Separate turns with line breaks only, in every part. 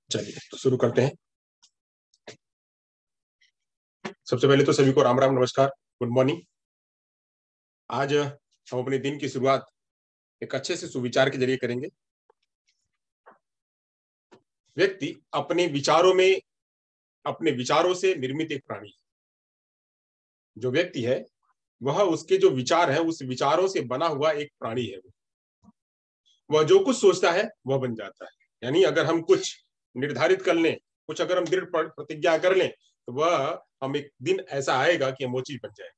चलिए तो शुरू करते हैं। सबसे पहले तो सभी को राम राम, नमस्कार, गुड मॉर्निंग। आज हम अपने दिन की शुरुआत एक अच्छे से सुविचार के जरिए करेंगे। व्यक्ति अपने विचारों से निर्मित एक प्राणी है। जो व्यक्ति है वह उसके जो विचार है उस विचारों से बना हुआ एक प्राणी है। वह जो कुछ सोचता है वह बन जाता है। यानी अगर हम कुछ निर्धारित कर लें, कुछ अगर हम दृढ़ प्रतिज्ञा कर लें, तो वह हम एक दिन ऐसा आएगा कि हम वो चीज बन जाए।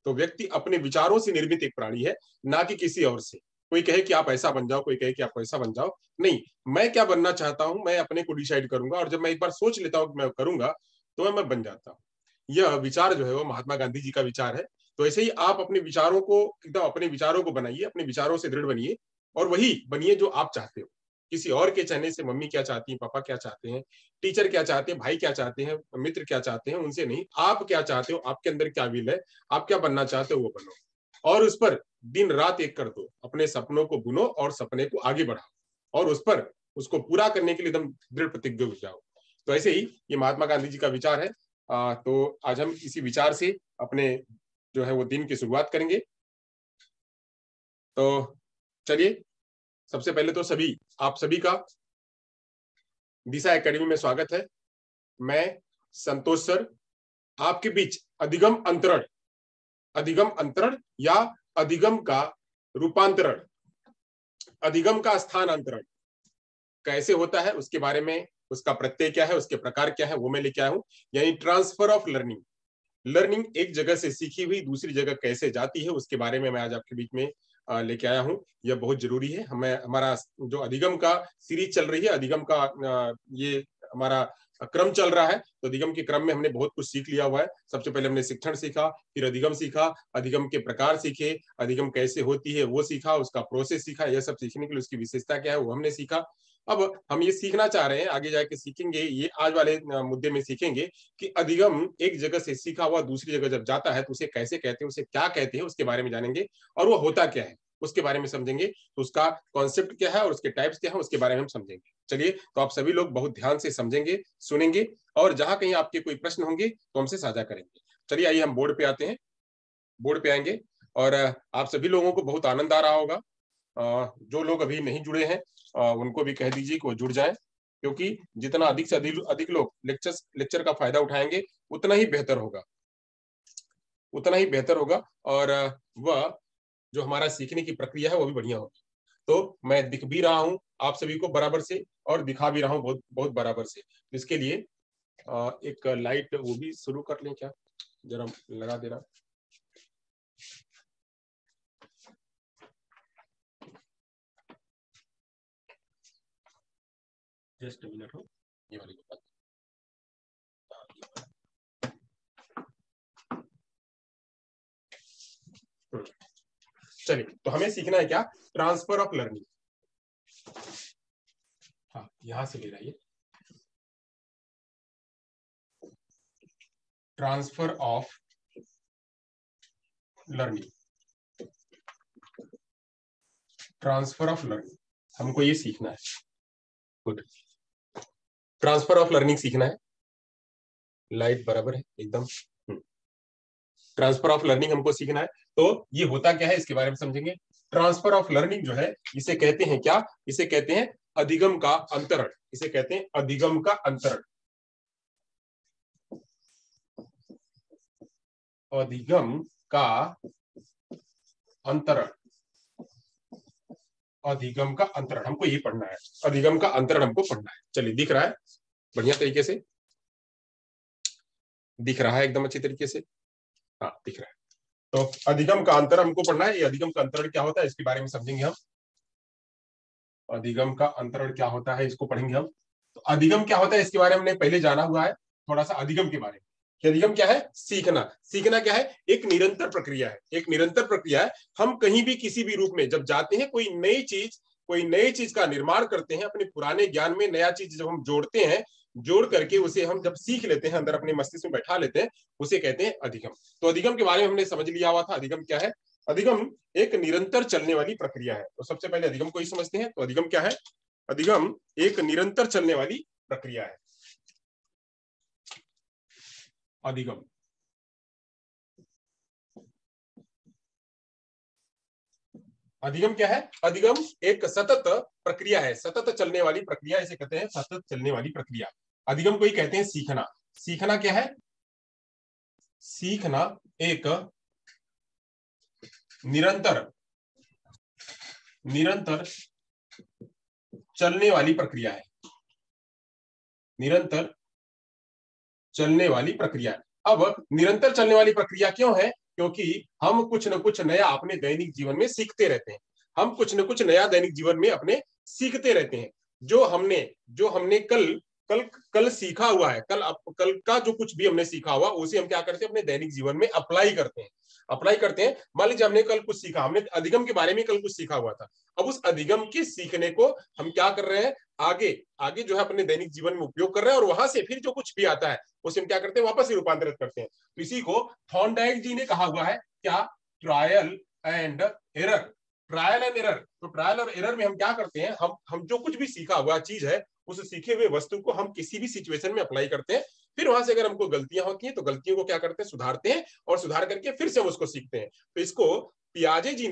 तो व्यक्ति अपने विचारों से निर्मित एक प्राणी है, ना कि किसी और से। कोई कहे कि आप ऐसा बन जाओ, कोई कहे कि आप वैसा बन जाओ, नहीं। मैं क्या बनना चाहता हूं मैं अपने को डिसाइड करूंगा, और जब मैं एक बार सोच लेता हूं कि मैं करूंगा तो मैं बन जाता हूं। यह विचार जो है वो महात्मा गांधी जी का विचार है। तो ऐसे ही आप अपने विचारों को एकदम अपने विचारों को बनाइए, अपने विचारों से दृढ़ बनिए और वही बनिए जो आप चाहते हो। किसी और के कहने से, मम्मी क्या चाहती है, पापा क्या चाहते हैं, टीचर क्या चाहते हैं, भाई क्या चाहते हैं, मित्र क्या चाहते हैं, उनसे नहीं। आप क्या चाहते हो, आपके अंदर क्या विल है, आप क्या बनना चाहते हो वो बनो, और उस पर दिन रात एक कर दो। अपने सपनों को बुनो और सपने को आगे बढ़ाओ, और उस पर उसको पूरा करने के लिए एकदम दृढ़ प्रतिज्ञ हो जाओ। तो ऐसे ही ये महात्मा गांधी जी का विचार है। तो आज हम इसी विचार से अपने जो है वो दिन की शुरुआत करेंगे। तो चलिए, सबसे पहले तो आप सभी का दिशा एकेडमी में स्वागत है। मैं संतोष सर आपके बीच अधिगम अंतरण या अधिगम का रूपांतरण, अधिगम का स्थानांतरण कैसे होता है उसके बारे में, उसका प्रत्यय क्या है, उसके प्रकार क्या है, वो मैं लेके आया हूं। यानी ट्रांसफर ऑफ लर्निंग एक जगह से सीखी हुई दूसरी जगह कैसे जाती है, उसके बारे में मैं आज आपके बीच में लेके आया हूं। यह बहुत जरूरी है। हमारा जो अधिगम का सीरीज चल रही है, अधिगम का ये हमारा क्रम चल रहा है। तो अधिगम के क्रम में हमने बहुत कुछ सीख लिया हुआ है। सबसे पहले हमने शिक्षण सीखा, फिर अधिगम सीखा, अधिगम के प्रकार सीखे, अधिगम कैसे होती है वो सीखा, उसका प्रोसेस सीखा। यह सब सीखने के लिए उसकी विशेषता क्या है वो हमने सीखा। अब हम ये सीखना चाह रहे हैं, आगे जाके सीखेंगे, ये आज वाले मुद्दे में सीखेंगे कि अधिगम एक जगह से सीखा हुआ दूसरी जगह जब जाता है तो उसे कैसे कहते हैं, उसे क्या कहते हैं, उसके बारे में जानेंगे। और वो होता क्या है उसके बारे में समझेंगे। तो उसका कॉन्सेप्ट क्या है और उसके टाइप्स क्या है उसके बारे में हम समझेंगे। चलिए, तो आप सभी लोग बहुत ध्यान से समझेंगे, सुनेंगे, और जहां कहीं आपके कोई प्रश्न होंगे तो हमसे साझा करेंगे। चलिए, आइए हम बोर्ड पे आते हैं। बोर्ड पे आएंगे और आप सभी लोगों को बहुत आनंद आ रहा होगा। जो लोग अभी नहीं जुड़े हैं उनको भी कह दीजिए कि वो जुड़ जाएं, क्योंकि जितना अधिक से अधिक लोग लेक्चर का फायदा उठाएंगे उतना ही बेहतर होगा, उतना ही बेहतर होगा। और वह जो हमारा सीखने की प्रक्रिया है वो भी बढ़िया होगी। तो मैं दिख भी रहा हूं आप सभी को बराबर से और दिखा भी रहा हूं बहुत बहुत बराबर से। इसके लिए एक लाइट वो भी शुरू कर लें क्या, जरा लगा दे रहा। जस्ट मिनट हो, ये वाली बात। चलिए, तो हमें सीखना है क्या, ट्रांसफर ऑफ लर्निंग। हाँ, यहां से ले रही है, transfer of learning, transfer of learning हमको ये सीखना है। गुड, ट्रांसफर ऑफ लर्निंग सीखना है। लाइट बराबर है एकदम। ट्रांसफर ऑफ लर्निंग हमको सीखना है। तो ये होता क्या है इसके बारे में समझेंगे। ट्रांसफर ऑफ लर्निंग जो है इसे कहते हैं क्या, इसे कहते हैं अधिगम का अंतरण, इसे कहते हैं अधिगम का अंतरण, अधिगम का अंतरण, अधिगम का अंतरण हमको ये पढ़ना है, अधिगम का अंतरण हमको पढ़ना है। चलिए, दिख रहा है बढ़िया तरीके से, दिख रहा है एकदम अच्छी तरीके से, हाँ दिख रहा है। तो अधिगम का अंतरण हमको पढ़ना है। ये अधिगम का अंतरण क्या होता है इसके बारे में समझेंगे हम। अधिगम का अंतरण क्या होता है इसको पढ़ेंगे हम। तो अधिगम क्या होता है इसके बारे में हमने पहले जाना हुआ है थोड़ा सा अधिगम के बारे में। अधिगम क्या है, सीखना। सीखना क्या है, एक निरंतर प्रक्रिया है, एक निरंतर प्रक्रिया है। हम कहीं भी किसी भी रूप में जब जाते हैं, कोई नई चीज का निर्माण करते हैं, अपने पुराने ज्ञान में नया चीज जब हम जोड़ते हैं जोड़ करके उसे हम जब सीख लेते हैं, अंदर अपने मस्तिष्क में बैठा लेते हैं, उसे कहते हैं अधिगम। तो अधिगम के बारे में हमने समझ लिया हुआ था। अधिगम क्या है? अधिगम एक निरंतर चलने वाली प्रक्रिया है। तो सबसे पहले अधिगम को ही समझते हैं। तो अधिगम क्या है? अधिगम एक निरंतर चलने वाली प्रक्रिया है। अधिगम अधिगम क्या है? अधिगम एक सतत प्रक्रिया है, सतत चलने वाली प्रक्रिया, इसे कहते हैं सतत चलने वाली प्रक्रिया। अधिगम को ही कहते हैं सीखना। सीखना क्या है? सीखना एक निरंतर निरंतर चलने वाली प्रक्रिया है। निरंतर चलने वाली प्रक्रिया है। अब निरंतर चलने वाली प्रक्रिया क्यों है? क्योंकि हम कुछ न कुछ नया अपने दैनिक जीवन में सीखते रहते हैं। हम कुछ न कुछ नया दैनिक जीवन में अपने सीखते रहते हैं। जो हमने कल कल कल सीखा हुआ है, कल का जो कुछ भी हमने सीखा हुआ, उसे हम क्या करते हैं? अपने दैनिक जीवन में अप्लाई करते हैं। अप्लाई करते हैं। मान लीजिए हमने कल कुछ सीखा, हमने अधिगम के बारे में कल कुछ सीखा हुआ था। अब उस अधिगम के सीखने को हम क्या कर रहे हैं? आगे आगे जो है अपने दैनिक जीवन में उपयोग कर रहे हैं, और वहां से फिर जो कुछ भी आता है उसे हम क्या करते हैं? वापस से रूपांतरित करते हैं। तो इसी को थॉर्नडाइक जी ने कहा हुआ है क्या? Trial and error. Trial and error. तो ट्रायल और एरर में हम क्या करते हैं? हम जो कुछ भी सीखा हुआ चीज है, उस सीखे हुए वस्तु को हम किसी भी सिचुएशन में अप्लाई करते हैं। फिर वहां से अगर हमको गलतियां होती हैं तो गलतियों को क्या करते हैं? सुधारते हैं, और सुधार करके फिर से हम उसको सीखते हैं। तो इसको पियाजे जी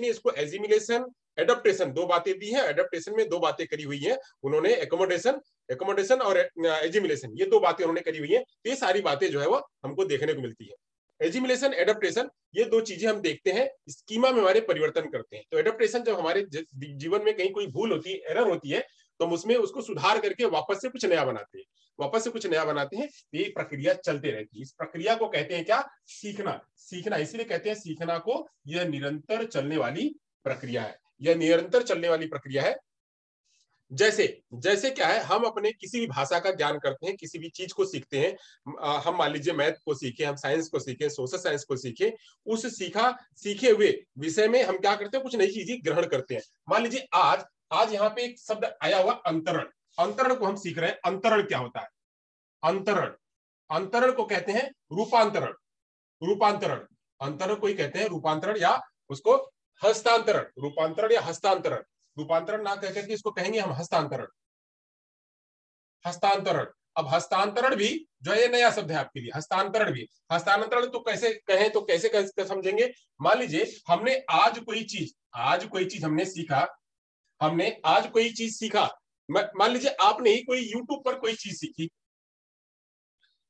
ने इसको एजिमिलेशन, एडप्टेशन, दो बातें दी है। एडप्टेशन में दो बातें करी हुई है उन्होंने, एकोमोडेशन और एजिमिलेशन, ये दो बातें उन्होंने करी हुई है। तो ये सारी बातें जो है वो हमको देखने को मिलती है। एजिमिलेशन, एडप्टेशन, ये दो चीजें हम देखते हैं, स्कीमा में हमारे परिवर्तन करते हैं। तो एडप्टेशन जब हमारे जीवन में कहीं कोई भूल होती है, एरर होती है, तो हम उसमें उसको सुधार करके वापस से कुछ नया बनाते हैं। वापस से कुछ नया बनाते हैं। ये प्रक्रिया चलते रहती है। इस प्रक्रिया को कहते हैं क्या? सीखना। सीखना इसलिए कहते हैं सीखना को, यह निरंतर चलने वाली प्रक्रिया है। यह निरंतर चलने वाली प्रक्रिया है। जैसे जैसे क्या है? हम अपने किसी भी भाषा का ज्ञान करते हैं, किसी भी चीज को सीखते हैं। हम मान लीजिए मैथ को सीखे, हम साइंस को सीखे, सोशल साइंस को सीखे, उस सीखे हुए विषय में हम क्या करते हैं? कुछ नई चीजें ग्रहण करते हैं। मान लीजिए आज आज यहाँ पे एक शब्द आया हुआ अंतरण। अंतरण को हम सीख रहे हैं। अंतरण क्या होता है? अंतरण अंतरण को कहते हैं रूपांतरण। रूपांतरण अंतरण को ही कहते हैं रूपांतरण, या उसको हस्तांतरण। रूपांतरण या हस्तांतरण। रूपांतरण ना कह करके इसको कहेंगे हम हस्तांतरण। हस्तांतरण। अब हस्तांतरण भी जो है, ये नया शब्द है आपके लिए। हस्तांतरण भी, हस्तांतरण तो कैसे कहें, तो कैसे समझेंगे? मान लीजिए हमने आज कोई चीज हमने सीखा। हमने आज कोई चीज सीखा। मान लीजिए आपने ही कोई यूट्यूब पर कोई चीज सीखी,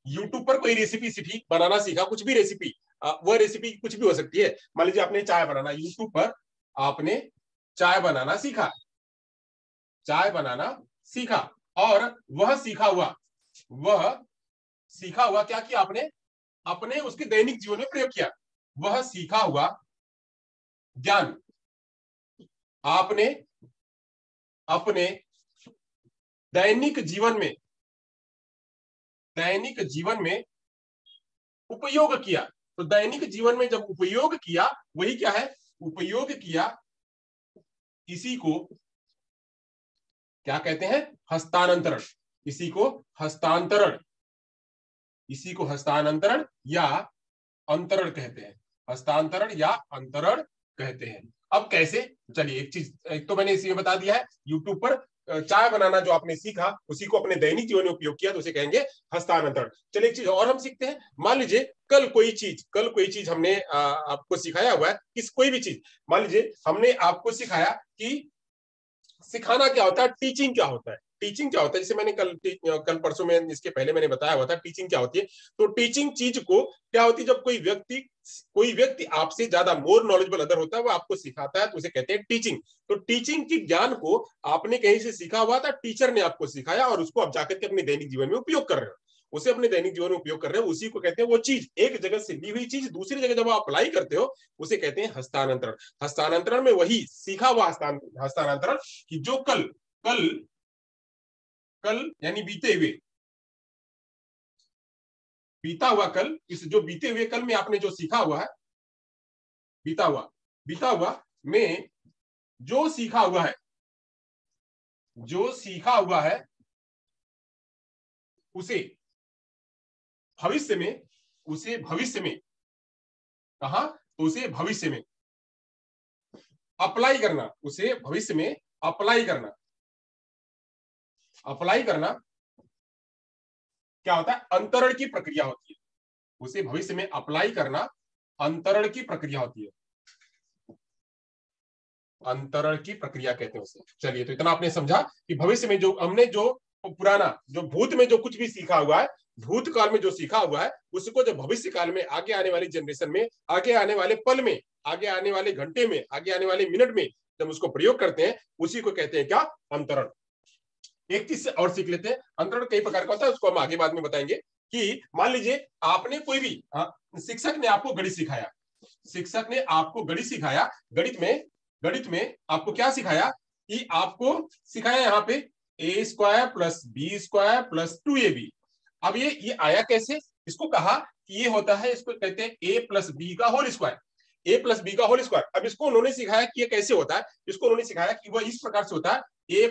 यूट्यूब पर कोई रेसिपी सीखी, बनाना सीखा, कुछ भी रेसिपी, वह रेसिपी कुछ भी हो सकती है। मान लीजिए आपने चाय बनाना, यूट्यूब पर आपने चाय बनाना सीखा। चाय बनाना सीखा, और वह सीखा हुआ क्या किया आपने? अपने उसके दैनिक जीवन में प्रयोग किया। वह सीखा हुआ ज्ञान आपने अपने दैनिक जीवन में उपयोग किया। तो दैनिक जीवन में जब उपयोग किया, वही क्या है? उपयोग किया। इसी को क्या कहते हैं? हस्तांतरण। इसी को हस्तांतरण या अंतरण कहते हैं। हस्तांतरण या अंतरण कहते हैं। अब कैसे? चलिए एक तो मैंने इसी में बता दिया है। यूट्यूब पर चाय बनाना जो आपने सीखा, उसी को अपने दैनिक जीवन में उपयोग किया, तो उसे कहेंगे हस्तांतरण। चलिए एक चीज और हम सीखते हैं। मान लीजिए कल कोई चीज हमने आपको सिखाया हुआ है, कोई भी चीज। मान लीजिए हमने आपको सिखाया कि सिखाना क्या होता है, टीचिंग क्या होता है। टीचिंग क्या होता है? जैसे मैंने कल परसों में, इसके पहले मैंने बताया हुआ था टीचिंग क्या होती है। तो टीचिंग चीज को क्या होती है? जब कोई व्यक्ति आपसे ज्यादा मोर नॉलेजेबल अदर होता है, वो आपको सिखाता है, तो उसे कहते हैं टीचिंग। तो टीचिंग की ज्ञान को आपने कहीं से सीखा हुआ था, टीचर ने आपको सिखाया, और उसको आप जाकर के अपने दैनिक जीवन में उपयोग कर रहे हो। उसे अपने दैनिक जीवन में उपयोग कर रहे हो, उसी को कहते हैं, वो चीज, एक जगह से ली हुई चीज दूसरी जगह जब आप अप्लाई करते हो, उसे कहते हैं हस्तांतरण। हस्तांतरण में वही सीखा हुआ हस्तांतरण, कि जो कल कल कल यानी बीता हुआ कल, इस जो बीते हुए कल में आपने जो सीखा हुआ है, बीता हुआ में जो सीखा हुआ है उसे भविष्य में, उसे भविष्य में, कहा तो उसे भविष्य में अप्लाई करना, उसे भविष्य में अप्लाई करना। अप्लाई करना क्या होता है? अंतरण की प्रक्रिया होती है। उसे भविष्य में अप्लाई करना अंतरण की प्रक्रिया होती है, अंतरण की प्रक्रिया कहते हैं उसे। चलिए, तो इतना आपने समझा कि भविष्य में जो हमने जो पुराना, जो भूत में जो कुछ भी सीखा हुआ है, भूतकाल में जो सीखा हुआ है, उसको जब भविष्य काल में, आगे आने वाली जनरेशन में, आगे आने वाले पल में, आगे आने वाले घंटे में, आगे आने वाले मिनट में जब उसको प्रयोग करते हैं, उसी को कहते हैं क्या? अंतरण। एक चीज से और सीख लेते हैं, अंतरण कई प्रकार का होता है, उसको हम आगे बाद में बताएंगे। कि मान लीजिए आपने कोई भी शिक्षक ने आपको गणित सिखाया, शिक्षक ने आपको गणित सिखाया, गणित में आपको क्या सिखाया? कि आपको सिखाया यहाँ पे A square plus B square plus 2ab। अब ये आया कैसे? इसको कहा कि ये होता है, इसको कहते हैं ए प्लस बी का होल स्क्वायर, ए प्लस बी का होल स्क्वायर। अब इसको उन्होंने सिखाया कि ये कैसे होता है, इसको उन्होंने सिखाया कि वह इस प्रकार से होता है, ए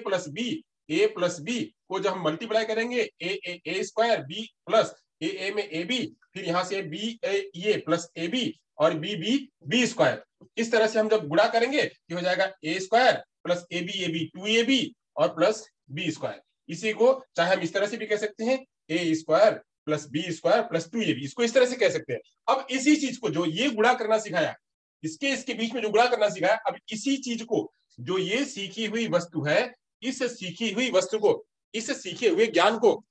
प्लस बी को जब हम मल्टीप्लाई करेंगे A square B plus A में ए बी, फिर यहां से B A plus A B और बी स्क्वायर, इस तरह से हम जब गुणा करेंगे ये हो जाएगा A square plus A B 2ab और प्लस बी स्क्वायर। इसी को चाहे हम इस तरह से भी कह सकते हैं, A square plus B square plus 2ab, इसको इस तरह से कह सकते हैं। अब इसी चीज को जो ये गुणा करना सिखाया, इसके बीच में जो गुणा करना सिखाया, अब इसी चीज को, जो ये सीखी हुई वस्तु है, इस सीखी हुई वस्तु को, इस सीखे हुए ज्ञान को,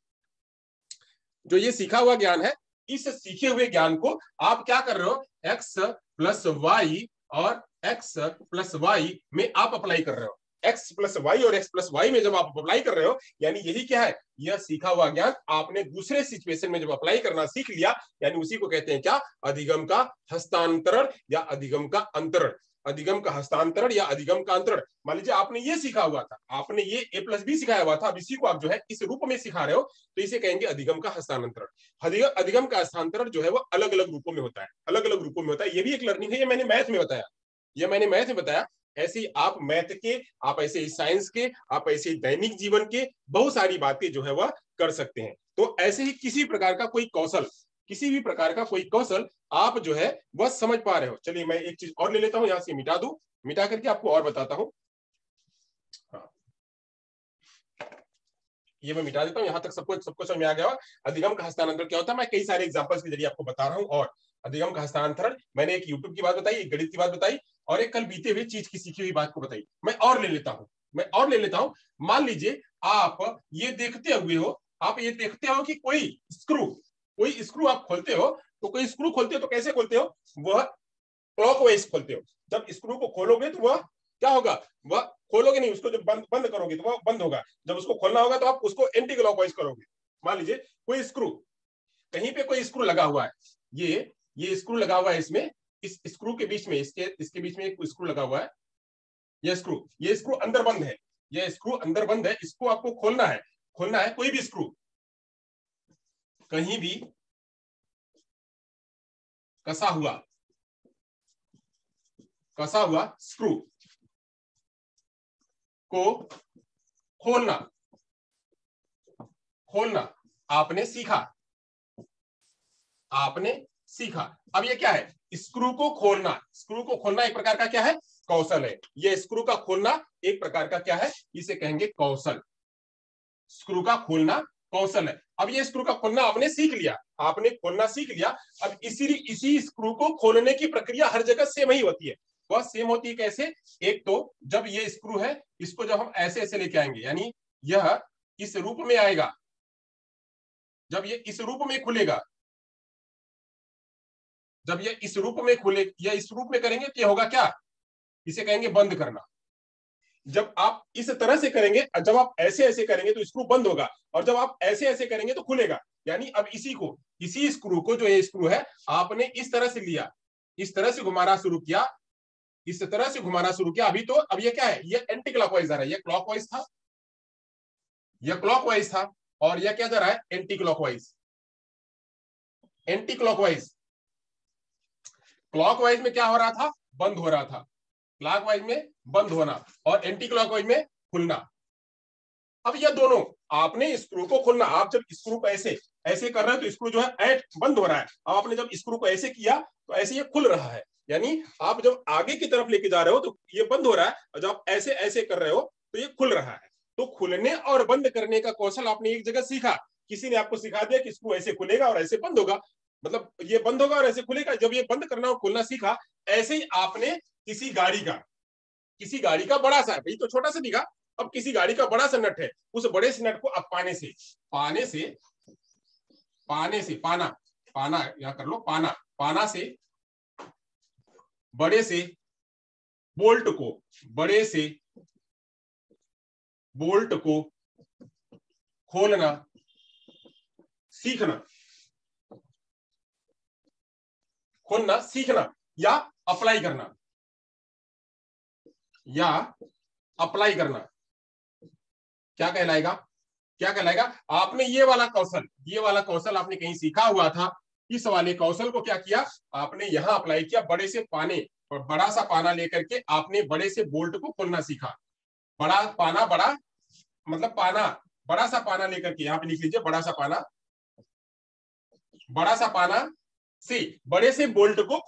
जो ये सीखा हुआ ज्ञान है, इस सीखे हुए ज्ञान को आप क्या कर रहे हो? एक्स प्लस वाई और एक्स प्लस वाई में आप अप्लाई कर रहे हो। एक्स प्लस वाई और एक्स प्लस वाई में जब आप अप्लाई कर रहे हो, यानी यही क्या है? यह सीखा हुआ ज्ञान आपने दूसरे सिचुएशन में जब अप्लाई करना सीख लिया, यानी उसी को कहते हैं क्या? अधिगम का हस्तांतरण या अधिगम का अंतरण। अधिगम का हस्तांतरण या अधिगम का अंतरण। मान लीजिए आपने ये सीखा हुआ था, आपने ये ए प्लस बी सिखाया हुआ था, अब इसी को आप जो है इस रूप में सिखा रहे हो, तो इसे कहेंगे अधिगम का हस्तांतरण। अधिगम का हस्तांतरण जो है वो अलग अलग रूपों में होता है, अलग अलग रूपों में होता है। ये भी एक लर्निंग है, ये मैंने मैथ में बताया, ये मैंने मैथ में बताया। ऐसे ही आप मैथ के, आप ऐसे ही साइंस के, आप ऐसे ही दैनिक जीवन के बहुत सारी बातें जो है वह कर सकते हैं। तो ऐसे ही किसी प्रकार का कोई कौशल, किसी भी प्रकार का कोई कौशल आप जो है वह समझ पा रहे हो। चलिए मैं एक चीज और ले लेता हूं, यहां से मिटा दूं, मिटा करके आपको और बताता हूं। हाँ, ये मैं मिटा देता हूं, यहां तक सबको समझ में आ गया। अधिगम का हस्तांतरण क्या होता है, मैं कई सारे एग्जांपल्स के जरिए आपको बता रहा हूं। और अधिगम का हस्तांतरण, मैंने एक यूट्यूब की बात बताई, एक गणित की बात बताई, और एक कल बीते हुए चीज की सीखी हुई बात को बताई। मैं और ले लेता हूं। मान लीजिए आप ये देखते हुए हो, आप ये देखते हो कि कोई स्क्रू आप खोलते हो, तो कोई स्क्रू खोलते हो तो कैसे खोलते हो? वह क्लॉकवाइज खोलते हो। जब स्क्रू को खोलोगे तो वह क्या होगा? वह खोलोगे नहीं, उसको जब बंद करोगे तो वह बंद होगा। जब उसको खोलना होगा तो आप उसको एंटी क्लॉकवाइज करोगे। मान लीजिए कोई स्क्रू, कहीं पे कोई स्क्रू लगा हुआ है, ये स्क्रू लगा हुआ है, इसमें, इस स्क्रू के बीच में, इसके बीच में एक स्क्रू लगा हुआ है। ये स्क्रू अंदर बंद है, ये स्क्रू अंदर बंद है। इसको आपको खोलना है, कोई भी स्क्रू, कहीं भी कसा हुआ स्क्रू को खोलना आपने सीखा। अब ये क्या है? स्क्रू को खोलना एक प्रकार का क्या है? कौशल है। ये स्क्रू का खोलना एक प्रकार का क्या है? इसे कहेंगे कौशल। स्क्रू का खोलना कौशल है। अब ये स्क्रू का खोलना आपने सीख लिया, आपने खोलना सीख लिया। अब इसी स्क्रू को खोलने की प्रक्रिया हर जगह सेम ही होती है। वह सेम होती है कैसे? एक तो जब ये स्क्रू है, इसको जब हम ऐसे ऐसे लेके आएंगे, यानी यह इस रूप में आएगा, जब ये इस रूप में खुलेगा, जब ये इस रूप में खुले या इस रूप में करेंगे तो ये होगा क्या? इसे कहेंगे बंद करना। जब आप इस तरह से करेंगे, जब आप ऐसे ऐसे करेंगे तो स्क्रू बंद होगा, और जब आप ऐसे ऐसे करेंगे तो खुलेगा। यानी अब इसी स्क्रू को, जो ये स्क्रू है, आपने इस तरह से लिया, इस तरह से घुमाना शुरू किया, इस तरह से घुमाना शुरू किया। अभी तो अब ये क्या है? ये एंटी क्लॉकवाइज आ रहा है, ये क्लॉकवाइज था, यह क्लॉकवाइज था, और यह क्या जा रहा है? Anti clockwise. क्लॉकवाइज में क्या हो रहा था? बंद हो रहा था। क्लॉकवाइज में बंद होना, और एंटी क्लॉकवाइज में खुलना। अब ये दोनों आपने स्क्रू को खोलना, आप जब स्क्रू को ऐसे ऐसे कर रहे हैं तो स्क्रू जो है ऐट बंद हो रहा है। अब आपने जब स्क्रू को ऐसे किया तो ऐसे ये खुल रहा है, यानी आप जब आगे की तरफ लेके जा रहे हो तो ये बंद हो रहा है, और जब आप ऐसे ऐसे कर रहे हो तो ये खुल रहा है। तो खुलने और बंद करने का कौशल आपने एक जगह सीखा, किसी ने आपको सिखा दिया कि स्क्रू ऐसे खुलेगा और ऐसे बंद होगा, मतलब ये बंद होगा और ऐसे खुलेगा। जब ये बंद करना और खुलना सीखा, ऐसे ही आपने किसी गाड़ी का बड़ा सा, भाई तो छोटा सा दिखा, अब किसी गाड़ी का बड़ा सा नट है, उस बड़े से नट को अब पाना यहां कर लो, पाना से बड़े से बोल्ट को खोलना सीखना या अप्लाई करना क्या कहलाएगा? आपने ये वाला कौशल आपने कहीं सीखा हुआ था, इस वाले कौशल को क्या किया आपने यहां अप्लाई किया, बड़े से पाने और बड़ा सा पाना लेकर के आपने बड़े से बोल्ट को खोलना सीखा। बड़ा मतलब बड़ा सा पाना लेकर के, यहां पे लिख लीजिए, बड़ा सा पाना से बड़े से बोल्ट को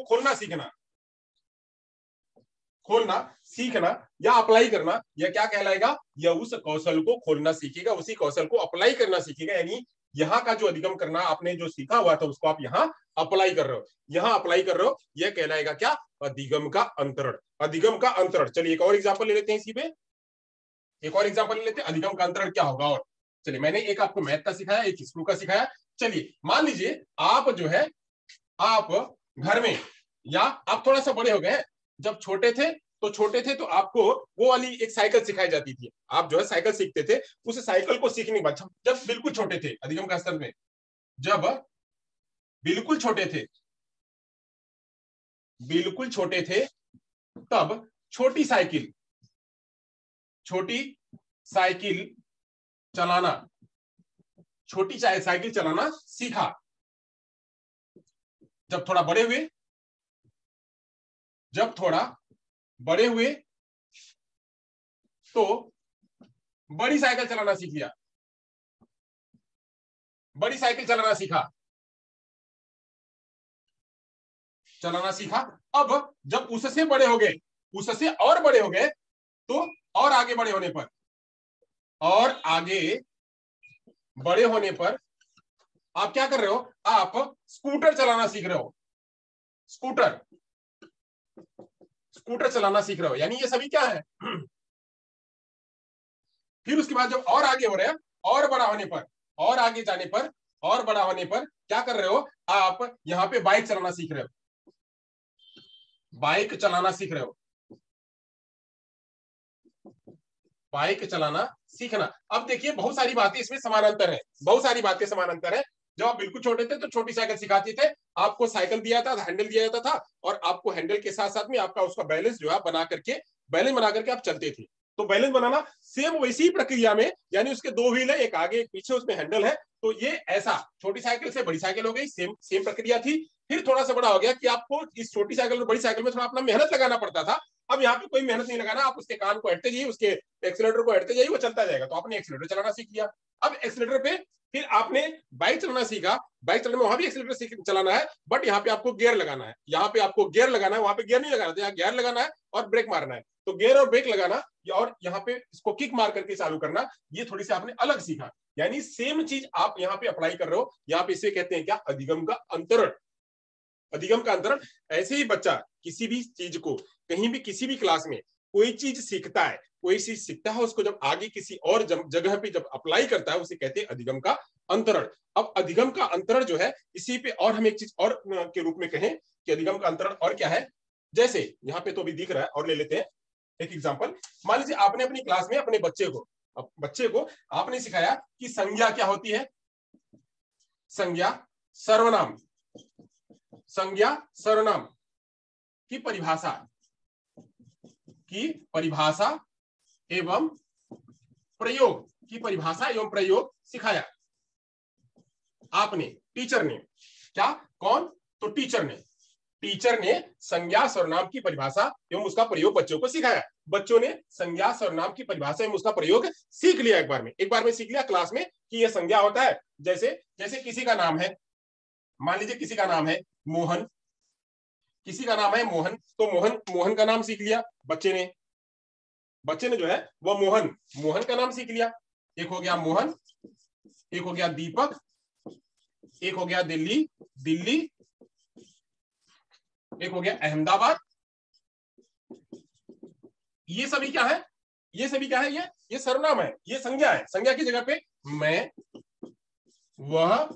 खोलना सीखना या अप्लाई करना, यह क्या कहलाएगा? यह उस कौशल को खोलना सीखेगा, उसी कौशल को अप्लाई करना सीखेगा। यानी यहाँ का जो अधिगम करना आपने जो सीखा हुआ था उसको आप यहाँ अप्लाई कर रहे हो, यह कहलाएगा क्या? अधिगम का अंतरण। चलिए एक और एग्जाम्पल ले लेते हैं, इसी पे अधिगम का अंतरण क्या होगा। और चलिए मैंने एक आपको मैथ का सिखाया, एक स्क्रू का सिखाया। चलिए मान लीजिए आप जो है आप घर में, या आप थोड़ा सा बड़े हो गए, जब छोटे थे तो आपको वो वाली एक साइकिल सिखाई जाती थी। आप जो है साइकिल सीखते थे, उस साइकिल को सीखने के बाद जब बिल्कुल छोटे थे, अधिगम का स्तर में जब बिल्कुल छोटे थे तब छोटी साइकिल चलाना सीखा। जब थोड़ा बड़े हुए तो बड़ी साइकिल चलाना सीख लिया, बड़ी साइकिल चलाना सीखा। अब जब उससे और बड़े हो गए तो और आगे बड़े होने पर आप क्या कर रहे हो? आप स्कूटर चलाना सीख रहे हो, स्कूटर चलाना सीख रहे हो। यानी ये सभी क्या है? फिर उसके बाद जब और आगे हो रहे हैं, और बड़ा होने पर, और आगे जाने पर, और बड़ा होने पर क्या कर रहे हो? आप यहाँ पे बाइक चलाना सीख रहे हो, बाइक चलाना सीखना। अब देखिए बहुत सारी बातें इसमें समानांतर है। जब आप बिल्कुल छोटे थे तो छोटी साइकिल सिखाते थे, आपको साइकिल दिया था, हैंडल दिया जाता था, और आपको हैंडल के साथ साथ में आपका उसका बैलेंस जो है बना करके आप चलते थे। तो बैलेंस बनाना सेम वैसी ही प्रक्रिया में, यानी उसके दो व्हील है, एक आगे एक पीछे, उसमें हैंडल है, तो ये ऐसा छोटी साइकिल से बड़ी साइकिल हो गई, सेम प्रक्रिया थी। फिर थोड़ा सा बड़ा हो गया कि आपको इस छोटी साइकिल और बड़ी साइकिल में थोड़ा अपना मेहनत लगाना पड़ता था। अब यहाँ पे कोई मेहनत नहीं लगाना, आप उसके कान को हटते जाइए, उसके एक्सीलरेटर को हटते जाइए, वो चलता जाएगा। तो आपने एक्सीलरेटर चलाना सीख लिया। अब एक्सीलरेटर पे फिर आपने बाइक चलाना सीखा, बाइक चलाने में वहां भी एक्सीलरेटर चलाना है, बट यहाँ पे आपको गियर लगाना है, वहां पे गियर नहीं लगाना था, यहाँ गियर लगाना है और ब्रेक मारना है। तो गियर और ब्रेक लगाना और यहाँ पे इसको किक मार करके चालू करना, ये थोड़ी सी आपने अलग सीखा। यानी सेम चीज आप यहाँ पे अप्लाई कर रहे हो। यहाँ पे इसे कहते हैं क्या? अधिगम का अंतरण। ऐसे ही बच्चा किसी भी चीज को कहीं भी किसी भी क्लास में कोई चीज सीखता है, उसको जब आगे किसी और जगह पे जब अप्लाई करता है, उसे कहते हैं अधिगम का अंतरण। अब अधिगम का अंतरण जो है, इसी पे और हम एक चीज और के रूप में कहें कि अधिगम का अंतरण और क्या है। जैसे यहाँ पे तो अभी दिख रहा है, और ले लेते हैं एक एग्जाम्पल। मान लीजिए आपने अपनी क्लास में अपने बच्चे को आपने सिखाया कि संज्ञा क्या होती है। संज्ञा सर्वनाम की परिभाषा एवं प्रयोग सिखाया आपने, टीचर ने। क्या? कौन? तो टीचर टीचर ने संज्ञा सर्वनाम की परिभाषा एवं उसका प्रयोग बच्चों को सिखाया। बच्चों ने संज्ञा सर्वनाम की परिभाषा एवं उसका प्रयोग सीख लिया। एक बार में सीख लिया क्लास में कि यह संज्ञा होता है। जैसे किसी का नाम है, मान लीजिए किसी का नाम है मोहन, किसी का नाम है मोहन, तो मोहन का नाम सीख लिया बच्चे ने जो है वह मोहन का नाम सीख लिया। एक हो गया मोहन, एक हो गया दीपक, एक हो गया दिल्ली, एक हो गया अहमदाबाद। ये सभी क्या है, ये सर्वनाम है, ये संज्ञा है। संज्ञा की जगह पे मैं, वह,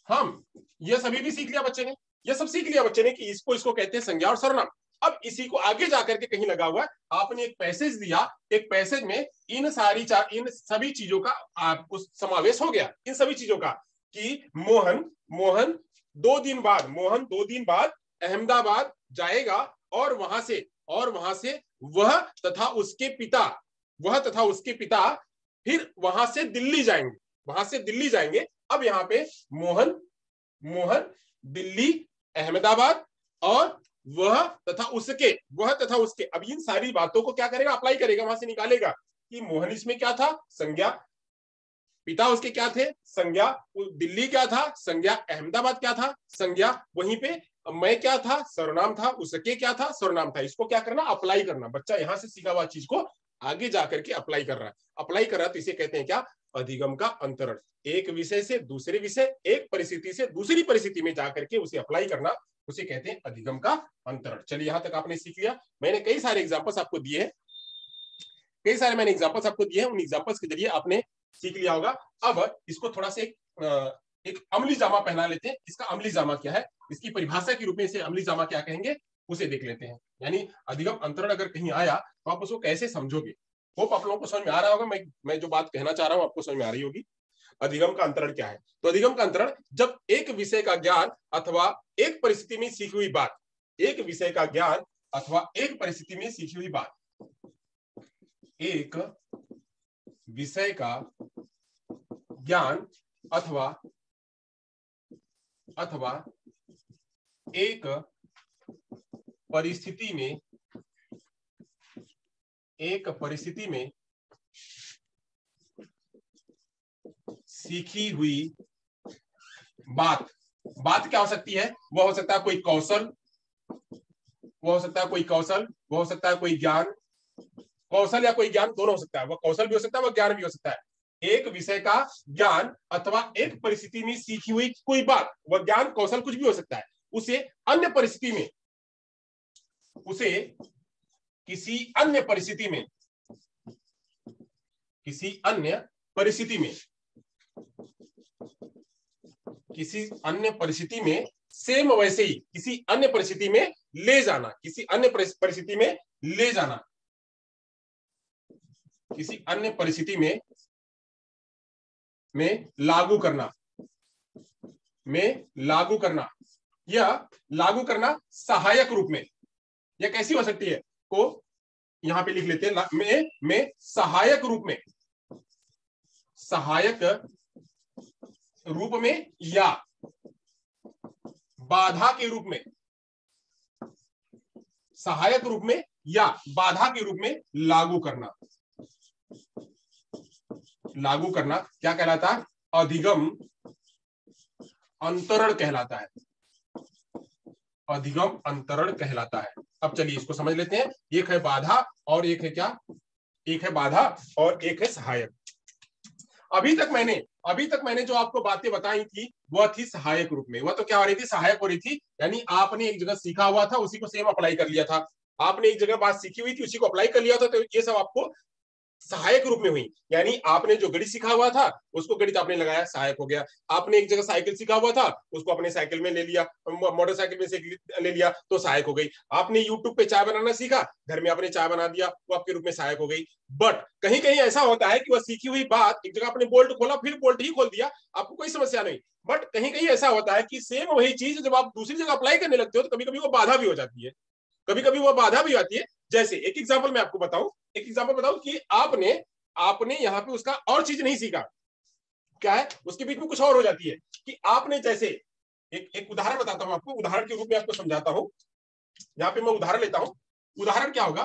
हम, ये सभी भी सीख लिया बच्चे ने। ये सब सीख लिया बच्चे ने कि इसको कहते हैं संज्ञा और सर्वनाम। अब इसी को आगे जाकर के कहीं लगा हुआ है, आपने एक पैसेज दिया, एक पैसेज में इन सभी चीजों का आपको समावेश हो गया, इन सभी चीजों का, कि मोहन 2 दिन बाद अहमदाबाद जाएगा और वहां से वह तथा उसके पिता फिर वहां से दिल्ली जाएंगे। अब यहाँ पे मोहन, दिल्ली, अहमदाबाद और वह तथा उसके, अब इन सारी बातों को क्या करेगा, अप्लाई करेगा, वहां से निकालेगा कि मोहन इसमें क्या था, संज्ञा, पिता उसके क्या थे, संज्ञा, दिल्ली क्या था, संज्ञा, अहमदाबाद क्या था, संज्ञा, वहीं पे मैं क्या था, सर्वनाम था, उसके क्या था, सर्वनाम था। इसको क्या करना, अप्लाई करना। बच्चा यहां से सीखा हुआ चीज को आगे जाकर के अप्लाई कर रहा है, तो इसे कहते हैं क्या, अधिगम का अंतरण। एक विषय से दूसरे विषय, एक परिस्थिति से दूसरी परिस्थिति में जाकर के उसे अप्लाई करना, उसे कहते हैं अधिगम का अंतरण। चलिए यहां तक आपने सीख लिया। मैंने कई सारे एग्जांपल्स आपको दिए हैं, उन एग्जांपल्स के जरिए आपने सीख लिया होगा। अब इसको थोड़ा सा एक अमली जामा पहना लेते हैं। इसका अमली जामा क्या है, इसकी परिभाषा के रूप में इसे अमली जामा क्या कहेंगे, उसे देख लेते हैं। यानी अधिगम अंतरण अगर कहीं आया तो आप उसको कैसे समझोगे। होप आप लोगों को समझ में आ रहा होगा, मैं जो बात कहना चाह रहा हूं आपको समझ में आ रही होगी। अधिगम का अंतरण क्या है, तो अधिगम का अंतरण, जब एक विषय का ज्ञान अथवा एक परिस्थिति में सीखी हुई बात, एक विषय का ज्ञान अथवा एक परिस्थिति में सीखी हुई बात, एक विषय का ज्ञान अथवा एक परिस्थिति में सीखी हुई बात क्या हो सकती है, वह हो सकता है कोई कौशल, वह हो सकता है कोई ज्ञान, कौशल या कोई ज्ञान दोनों हो सकता है। वह कौशल भी हो सकता है, वह ज्ञान भी हो सकता है। एक विषय का ज्ञान अथवा एक परिस्थिति में सीखी हुई कोई बात, वह ज्ञान कौशल कुछ भी हो सकता है, उसे अन्य परिस्थिति में, किसी अन्य परिस्थिति में सेम वैसे ही किसी अन्य परिस्थिति में ले जाना, किसी अन्य परिस्थिति में लागू करना, यह लागू करना सहायक रूप में, यह कैसी हो सकती है, को यहां पे लिख लेते हैं, में सहायक रूप में या बाधा के रूप में, सहायक रूप में या बाधा के रूप में लागू करना क्या कहलाता है, अधिगम अंतरण कहलाता है, अधिगम अंतरण कहलाता है। अब चलिए इसको समझ लेते हैं। एक है बाधा और एक है क्या, एक है बाधा और एक है सहायक। अभी तक मैंने जो आपको बातें बताई थी वह थी सहायक रूप में। वह तो क्या हो रही थी, सहायक हो रही थी, यानी आपने एक जगह सीखा हुआ था उसी को सेम अप्लाई कर लिया था। आपने एक जगह बात सीखी हुई थी उसी को अप्लाई कर लिया था, तो ये सब आपको सहायक रूप में हुई। यानी आपने जो गणित सीखा हुआ था उसको गणित आपने लगाया, सहायक हो गया। आपने एक जगह साइकिल सीखा हुआ था उसको अपने साइकिल में ले लिया, मोटरसाइकिल में से ले लिया, तो सहायक हो गई। आपने यूट्यूब पे चाय बनाना सीखा, घर में आपने चाय बना दिया, वो आपके रूप में सहायक हो गई। बट कहीं कहीं ऐसा होता है कि वह सीखी हुई बात, एक जगह आपने बोल्ट खोला फिर बोल्ट ही खोल दिया, आपको कोई समस्या नहीं। बट कहीं कहीं ऐसा होता है कि सेम वही चीज जब आप दूसरी जगह अप्लाई करने लगते हो तो कभी कभी वो बाधा भी हो जाती है, कभी कभी वो बाधा भी आती है। जैसे एक एग्जाम्पल मैं आपको बताऊं, कि आपने यहाँ पे उसका और चीज नहीं सीखा, क्या है उसके बीच में कुछ और हो जाती है कि आपने जैसे एक उदाहरण बताता हूं आपको, उदाहरण के रूप में आपको समझाता हूं यहाँ पे मैं उदाहरण लेता हूं। उदाहरण क्या होगा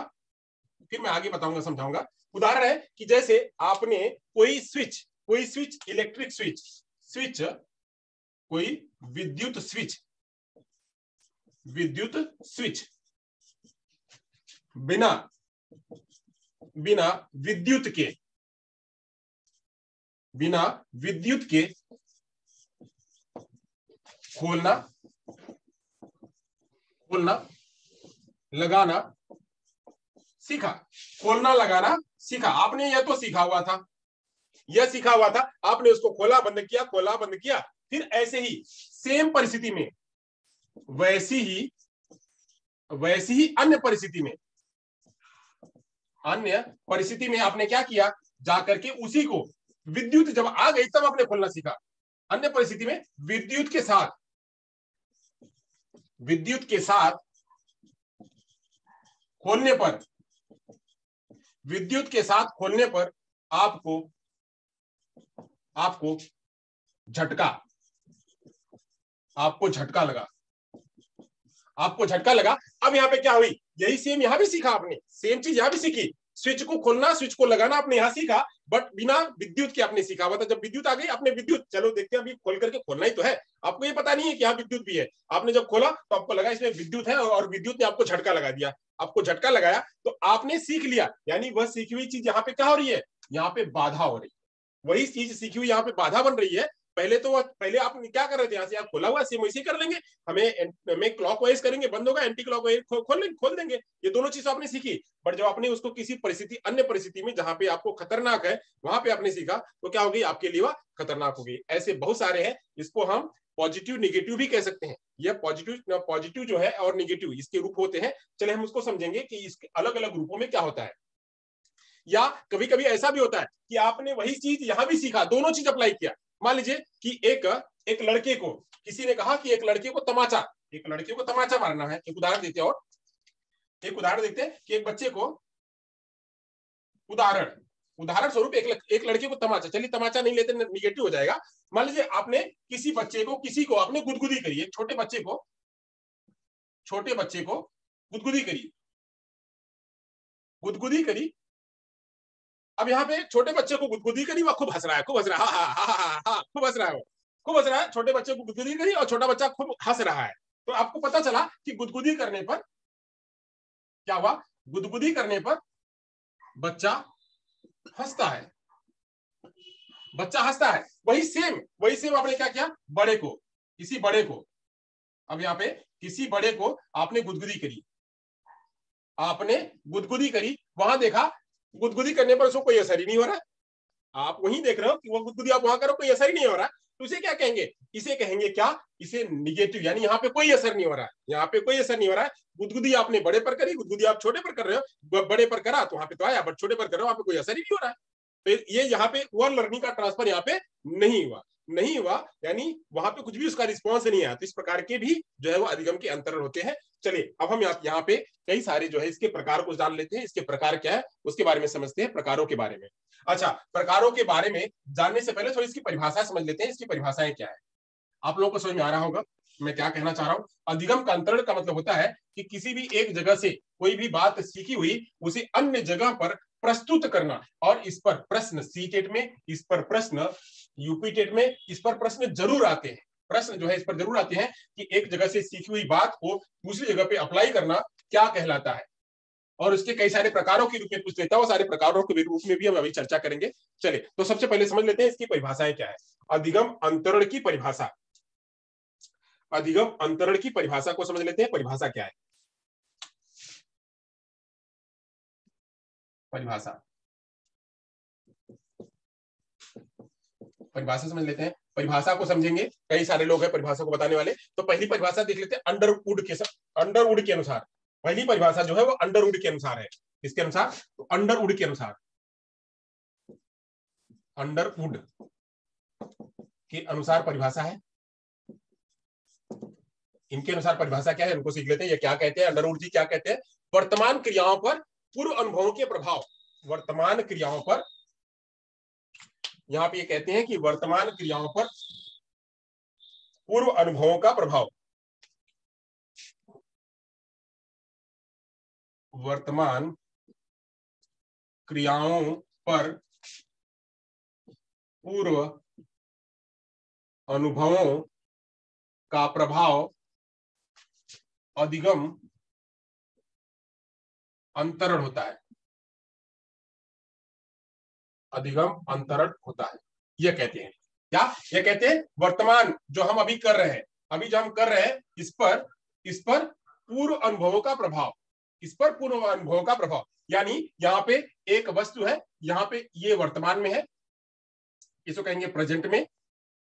फिर मैं आगे बताऊंगा, समझाऊंगा। उदाहरण है कि जैसे आपने कोई स्विच इलेक्ट्रिक स्विच कोई विद्युत स्विच बिना बिना विद्युत के खोलना लगाना सीखा। खोलना लगाना सीखा आपने, यह तो सीखा हुआ था, यह सीखा हुआ था, आपने उसको खोला बंद किया, खोला बंद किया। फिर ऐसे ही सेम परिस्थिति में, वैसी ही अन्य परिस्थिति में आपने क्या किया, जाकर के उसी को विद्युत जब आ गई तब आपने खोलना सीखा। अन्य परिस्थिति में विद्युत के साथ खोलने पर आपको झटका लगा। अब यहाँ पे क्या हुई, यही सेम यहाँ भी सीखा आपने, सेम चीज यहाँ भी सीखी। स्विच को खोलना, स्विच को लगाना आपने यहाँ सीखा, बट बिना विद्युत के आपने सीखा हुआ था। जब विद्युत आ गई आपने विद्युत, चलो देखते हैं अभी खोल करके, खोलना ही तो है, आपको ये पता नहीं है कि यहाँ विद्युत भी है। आपने जब खोला तो आपको लगा इसमें विद्युत है, और विद्युत ने आपको झटका लगा दिया। आपको झटका लगाया तो आपने सीख लिया, यानी वह सीखी हुई चीज यहाँ पे क्या हो रही है, यहाँ पे बाधा हो रही है। वही चीज सीखी हुई यहाँ पे बाधा बन रही है। पहले आप क्या कर रहे थे, यहाँ से आप खोला हुआ सेम वैसे ही कर लेंगे, हमें क्लॉकवाइज करेंगे बंद होगा, एंटी क्लॉकवाइज खोल देंगे। ये दोनों चीज आपने सीखी। बट जब आपने उसको किसी अन्य परिस्थिति में जहां पे आपको खतरनाक है वहां पे आपने सीखा, तो क्या हो गई, आपके लिए वह खतरनाक हो गई। ऐसे बहुत सारे हैं, इसको हम पॉजिटिव निगेटिव भी कह सकते हैं। यह पॉजिटिव जो है और निगेटिव इसके रूप होते हैं। चले हम उसको समझेंगे कि इसके अलग अलग रूपों में क्या होता है। या कभी कभी ऐसा भी होता है कि आपने वही चीज यहां भी सीखा, दोनों चीज अप्लाई किया। मान लीजिए कि एक लड़के को किसी ने कहा कि एक लड़के को तमाचा मारना है। एक उदाहरण देते हैं, और एक उदाहरण देखते हैं कि एक बच्चे को उदाहरण स्वरूप एक लड़के को तमाचा, चलिए तमाचा नहीं लेते, निगेटिव हो जाएगा। मान लीजिए आपने किसी को आपने गुदगुदी करी, एक छोटे बच्चे को गुदगुदी करी। अब यहाँ पे छोटे बच्चे को गुदगुदी करी, वह खूब हंस रहा है, खूब हंस रहा है। छोटे बच्चे को गुदगुदी करी और छोटा बच्चा खूब हंस रहा है। तो आपको पता चला कि गुदगुदी करने पर क्या हुआ, गुदगुदी करने पर बच्चा हंसता है। वही सेम आपने क्या किया, किसी बड़े को अब यहाँ पे किसी बड़े को आपने गुदगुदी करी, वहां देखा गुदगुदी करने पर उसको कोई असर ही नहीं हो रहा। आप वहीं देख रहे हो कि वो गुदगुदी आप वहां करो, कोई असर ही नहीं हो रहा। तो इसे क्या कहेंगे, इसे कहेंगे क्या, इसे निगेटिव, यानी यहाँ पे कोई असर नहीं हो रहा है। गुदगुदी आपने बड़े पर करी, गुदगुदी आप छोटे पर कर रहे हो, बड़े पर करा तो वहां पे तो आया, बट छोटे पर कर रहे हो, वहां पे कोई असर ही नहीं हो रहा है। तो ये यहाँ पे वह लर्निंग का ट्रांसफर यहाँ पे नहीं हुआ, यानी वहां पे कुछ भी उसका रिस्पॉन्स नहीं आया। तो इस प्रकार के भी जो है वो अधिगम के अंतरण होते हैं। चलिए अब हम यहाँ पे कई सारे जो है इसके प्रकार को जान लेते हैं। इसके प्रकार क्या है उसके बारे में समझते हैं, प्रकारों के बारे में। अच्छा, प्रकारों के बारे में जानने से पहले थोड़ी इसकी परिभाषा समझ लेते हैं। इसकी परिभाषाएं क्या है, आप लोगों को समझ में आ रहा होगा मैं क्या कहना चाह रहा हूं। अधिगम का अंतरण का मतलब होता है कि किसी भी एक जगह से कोई भी बात सीखी हुई उसे अन्य जगह पर प्रस्तुत करना, और इस पर प्रश्न सी टेट में, इस पर प्रश्न यूपी टेट में, इस पर प्रश्न जरूर आते हैं। प्रश्न जो है इस पर जरूर आते हैं कि एक जगह से सीखी हुई बात को दूसरी जगह पे अप्लाई करना क्या कहलाता है, और उसके कई सारे प्रकारों के रूप में पूछ लेता है। वो सारे प्रकारों के रूप में भी हम अभी चर्चा करेंगे। चलिए तो सबसे पहले समझ लेते हैं इसकी परिभाषाएं क्या है। अधिगम अंतरण की परिभाषा, अधिगम अंतरण की परिभाषा को समझ लेते हैं। परिभाषा क्या है, परिभाषा समझ लेते हैं। परिभाषा को समझेंगे, कई सारे लोग हैं परिभाषा को बताने वाले। तो पहली परिभाषा देख लेते हैं अंडरवुड के अनुसार। पहली परिभाषा जो है वो अंडरवुड के अनुसार है। किसके अनुसार, तो अंडरवुड के अनुसार, अंडरवुड के अनुसार परिभाषा है। इनके अनुसार परिभाषा क्या है उनको सीख लेते हैं। ये क्या कहते हैं, अंडरवुड जी क्या कहते हैं, वर्तमान क्रियाओं पर पूर्व अनुभवों के प्रभाव। वर्तमान क्रियाओं पर, यहां पे ये कहते हैं कि वर्तमान क्रियाओं पर पूर्व अनुभवों का प्रभाव। वर्तमान क्रियाओं पर पूर्व अनुभवों का प्रभाव अधिगम अंतरण होता है। अधिगम अंतरण होता है, यह कहते हैं। क्या यह कहते हैं? वर्तमान जो हम अभी कर रहे हैं, अभी जो हम कर रहे हैं, इस पर पूर्व अनुभवों का प्रभाव, इस पर पूर्व अनुभवों का प्रभाव, यानी यहाँ पे एक वस्तु है, यहाँ पे ये वर्तमान में है, इसको कहेंगे प्रेजेंट में।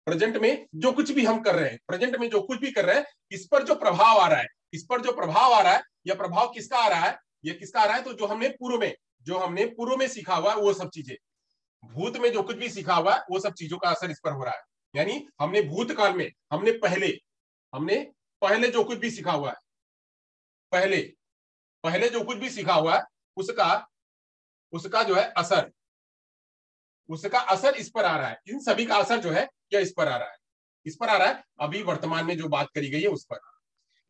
प्रेजेंट में जो कुछ भी हम कर रहे हैं, प्रेजेंट में जो कुछ भी कर रहे हैं, इस पर जो प्रभाव आ रहा है, इस पर जो प्रभाव आ रहा है, यह प्रभाव किसका आ रहा है? ये किसका आ रहा है? तो जो हमने पूर्व में सीखा हुआ है वो सब चीजें, भूत में जो कुछ भी सीखा हुआ है वो सब चीजों का असर इस पर हो रहा है। यानी हमने भूतकाल में, हमने पहले जो कुछ भी सीखा हुआ है, पहले जो कुछ भी सीखा हुआ है, उसका जो है असर, उसका असर इस पर आ रहा है। इन सभी का असर जो है यह इस पर आ रहा है, अभी वर्तमान में जो बात करी गई है उस पर।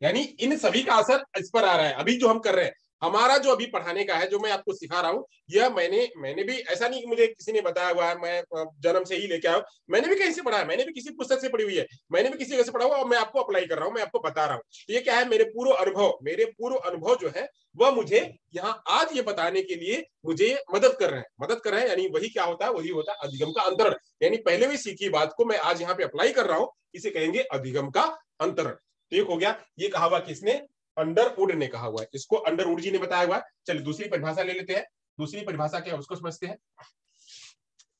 यानी इन सभी का असर इस पर आ रहा है। अभी जो हम कर रहे हैं, हमारा जो अभी पढ़ाने का है, जो मैं आपको सिखा रहा हूं, यह मैंने भी, ऐसा नहीं कि मुझे किसी ने बताया हुआ है, मैं जन्म से ही लेके आया हूं, मैंने भी कहीं से पढ़ा है, मैंने भी किसी पुस्तक से पढ़ी हुई है, मैंने भी किसी जगह से पढ़ा हुआ, और मैं आपको अप्लाई कर रहा हूं, मैं आपको बता रहा हूं। तो ये क्या है? मेरे पूर्व अनुभव जो है वह मुझे यहाँ आज ये बताने के लिए मुझे मदद कर रहे हैं। यानी वही क्या होता है? वही होता है अधिगम का अंतरण। यानी पहले भी सीखी बात को मैं आज यहाँ पे अप्लाई कर रहा हूँ, इसे कहेंगे अधिगम का अंतरण। ठीक हो गया? ये कहा हुआ किसने? अंडरवुड ने कहा हुआ है, इसको अंडरवुड जी ने बताया हुआ है। चलिए दूसरी परिभाषा ले लेते हैं। दूसरी परिभाषा क्या है उसको समझते हैं।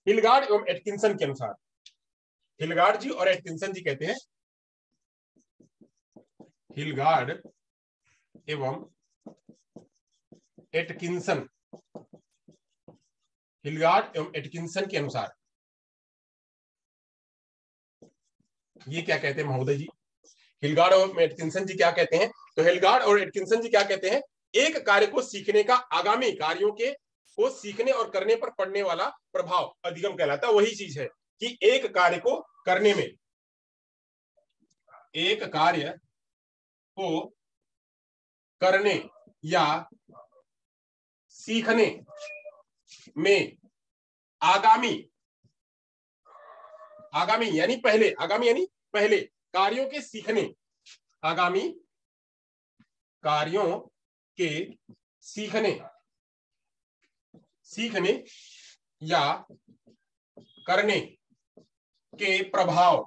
हिलगार्ड एवं एटकिंसन के अनुसार, हिलगार्ड जी और एटकिंसन जी कहते हैं, हिलगार्ड एवं एटकिंसन, हिलगार्ड एवं एटकिंसन के अनुसार ये क्या कहते हैं महोदय जी? हिलगार्ड और एटकिंसन जी क्या कहते हैं? तो हिलगार्ड और एटकिंसन जी क्या कहते हैं? एक कार्य को सीखने का आगामी कार्यों को सीखने और करने पर पड़ने वाला प्रभाव अधिगम कहलाता है। वही चीज है कि एक कार्य को करने में, एक कार्य को करने या सीखने में आगामी यानी पहले कार्यों के सीखने, आगामी कार्यों के सीखने या करने के प्रभाव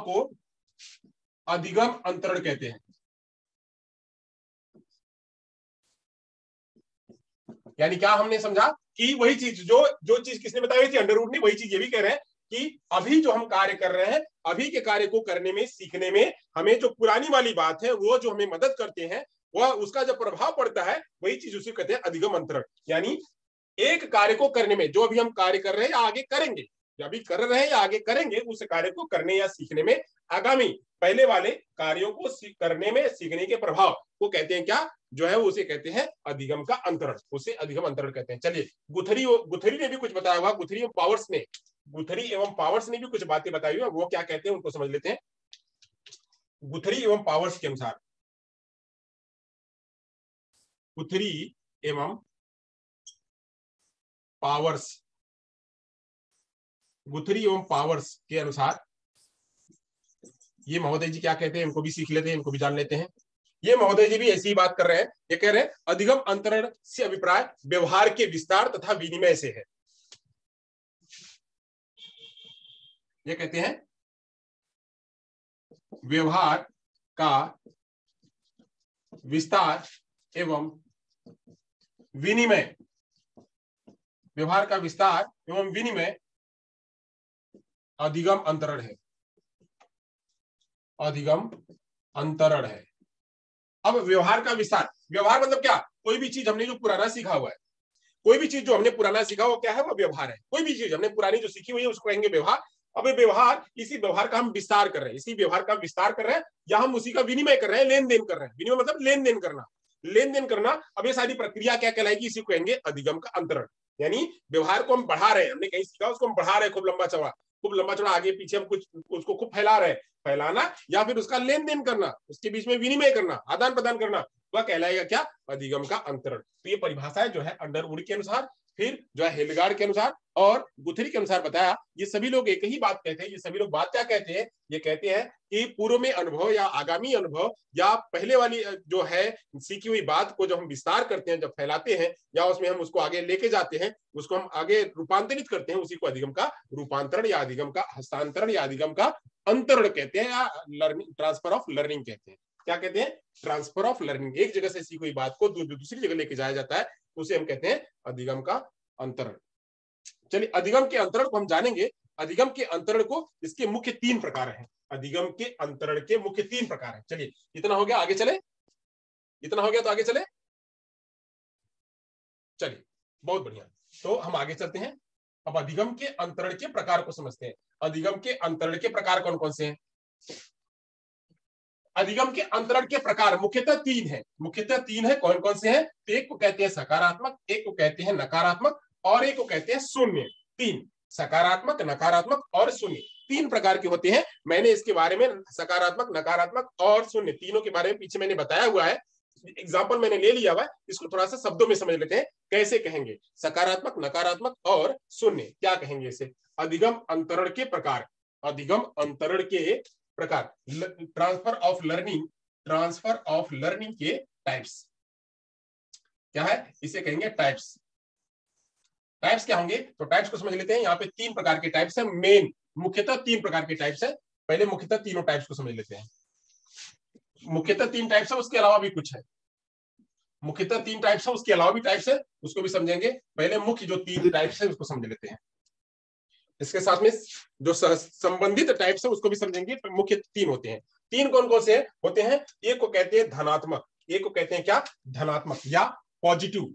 को अधिगम अंतरण कहते हैं। यानी क्या हमने समझा कि वही चीज जो चीज किसने बताई थी? अंडरवुड ने। वही चीज ये भी कह रहे हैं कि अभी जो हम कार्य कर रहे हैं, अभी के कार्य को करने में, सीखने में हमें जो पुरानी वाली बात है वो जो हमें मदद करते हैं, वह उसका जब प्रभाव पड़ता है, वही चीज उसे कहते हैं अधिगम अंतरण। यानी एक कार्य को करने में, जो अभी हम कार्य कर रहे हैं या आगे करेंगे, जो अभी कर रहे हैं या आगे करेंगे, उस कार्य को करने या सीखने में आगामी पहले वाले कार्यों को करने में, सीखने के प्रभाव को कहते हैं क्या? जो है उसे कहते हैं अधिगम का अंतरण, उसे अधिगम अंतरण कहते हैं। चलिए गुथरी ने भी कुछ बताया हुआ, गुथरी एवं पावर्स ने भी कुछ बातें बताई हुई, वो क्या कहते हैं उनको समझ लेते हैं। गुथरी एवं पावर्स के अनुसार, गुथरी एवं पावर्स के अनुसार ये महोदय जी क्या कहते हैं, इनको भी सीख लेते हैं, इनको भी जान लेते हैं। ये महोदय जी भी ऐसी ही बात कर रहे हैं। ये कह रहे हैं अधिगम अंतरण से अभिप्राय व्यवहार के विस्तार तथा विनिमय से है। ये कहते हैं व्यवहार का विस्तार एवं विनिमय, व्यवहार का विस्तार एवं विनिमय अधिगम अंतरण है, अधिगम अंतरण है। अब व्यवहार का विस्तार, व्यवहार मतलब क्या? कोई भी चीज हमने जो पुराना सीखा हुआ है, कोई भी चीज जो हमने पुराना सीखा वो क्या है? वो व्यवहार है। कोई भी चीज हमने पुरानी जो सीखी हुई है उसको कहेंगे व्यवहार। अब व्यवहार, इसी व्यवहार का हम विस्तार कर रहे हैं, इसी व्यवहार का विस्तार कर रहे हैं, या हम उसी का विनिमय कर रहे हैं, लेन देन कर रहे हैं। विनिमय मतलब लेन देन करना, लेन देन करना। अब ये सारी प्रक्रिया क्या कहलाएगी? इसी को कहेंगे अधिगम का अंतरण। यानी व्यवहार को हम बढ़ा रहे हैं, हमने कहीं सीखा उसको हम बढ़ा रहे हैं, खूब लंबा चौड़ा आगे पीछे हम कुछ उसको खूब फैला रहे हैं, फैलाना या फिर उसका लेन देन करना, उसके बीच में विनिमय करना, आदान प्रदान करना, वह कहलाएगा क्या? अधिगम का अंतरण। तो ये परिभाषाएं जो है अंडरवुड के अनुसार, फिर जो है हिल्डगार्ड के अनुसार और गुथरी के अनुसार बताया, ये सभी लोग एक ही बात कहते हैं। ये सभी लोग बात क्या कहते हैं? ये कहते हैं कि पूर्व में अनुभव या आगामी अनुभव या पहले वाली जो है सीखी हुई बात को जब हम विस्तार करते हैं, जब फैलाते हैं या उसमें हम उसको आगे लेके जाते हैं, उसको हम आगे रूपांतरित करते हैं, उसी को अधिगम का रूपांतरण या अधिगम का हस्तांतरण या अधिगम का अंतरण कहते हैं, या लर्निंग, ट्रांसफर ऑफ लर्निंग कहते हैं। क्या कहते हैं? Transfer of learning. एक जगह से सीखी हुई बात को दूसरी जगह लेके जाया जाता है, उसे हम कहते हैं अधिगम का अंतरण। चलिए, अधिगम के अंतरण को हम जानेंगे। अधिगम के अंतरण को, इसके मुख्य 3 प्रकार हैं। अधिगम के अंतरण के मुख्य 3 प्रकार हैं। चलिए, इतना हो गया, आगे चले। इतना हो गया तो आगे चले। चलिए, बहुत बढ़िया। तो हम आगे चलते हैं। अब अधिगम के अंतरण के प्रकार को समझते हैं। अधिगम के अंतरण के प्रकार कौन कौन से हैं? अधिगम के अंतरण के प्रकार मुख्यतः 3 हैं। मुख्यतः 3 है। कौन कौन से हैं? एक को कहते हैं सकारात्मक, एक को कहते हैं नकारात्मक और एक को कहते हैं शून्य। 3, सकारात्मक, नकारात्मक और शून्य, 3 प्रकार के होते हैं। मैंने इसके बारे में सकारात्मक, नकारात्मक और शून्य तीनों के बारे में पीछे मैंने बताया हुआ है। एग्जाम्पल मैंने ले लिया हुआ, इसको थोड़ा सा शब्दों में समझ लेते हैं। कैसे कहेंगे सकारात्मक, नकारात्मक और शून्य? क्या कहेंगे इसे? अधिगम अंतरण के प्रकार। अधिगम अंतरण के प्रकार, transfer of learning, transfer of learning के टाइप्स। क्या है? इसे कहेंगे टाइप्स। टाइप्स क्या होंगे? तो टाइप्स को समझ लेते हैं। यहाँ पे 3 प्रकार के टाइप्स है। मेन मुख्यतः 3 प्रकार के टाइप्स है। पहले मुख्यतः तीनों टाइप्स को समझ लेते हैं। मुख्यतः 3 टाइप्स है, उसके अलावा भी कुछ है। मुख्यतः 3 टाइप्स है, उसके अलावा भी टाइप्स है, उसको भी समझेंगे। पहले मुख्य जो 3 टाइप्स है उसको समझ लेते हैं। इसके साथ में जो संबंधित टाइप्स है उसको भी समझेंगे। मुख्य 3 होते हैं। 3 कौन कौन से होते हैं? एक को कहते हैं धनात्मक, एक को कहते हैं क्या? धनात्मक या पॉजिटिव।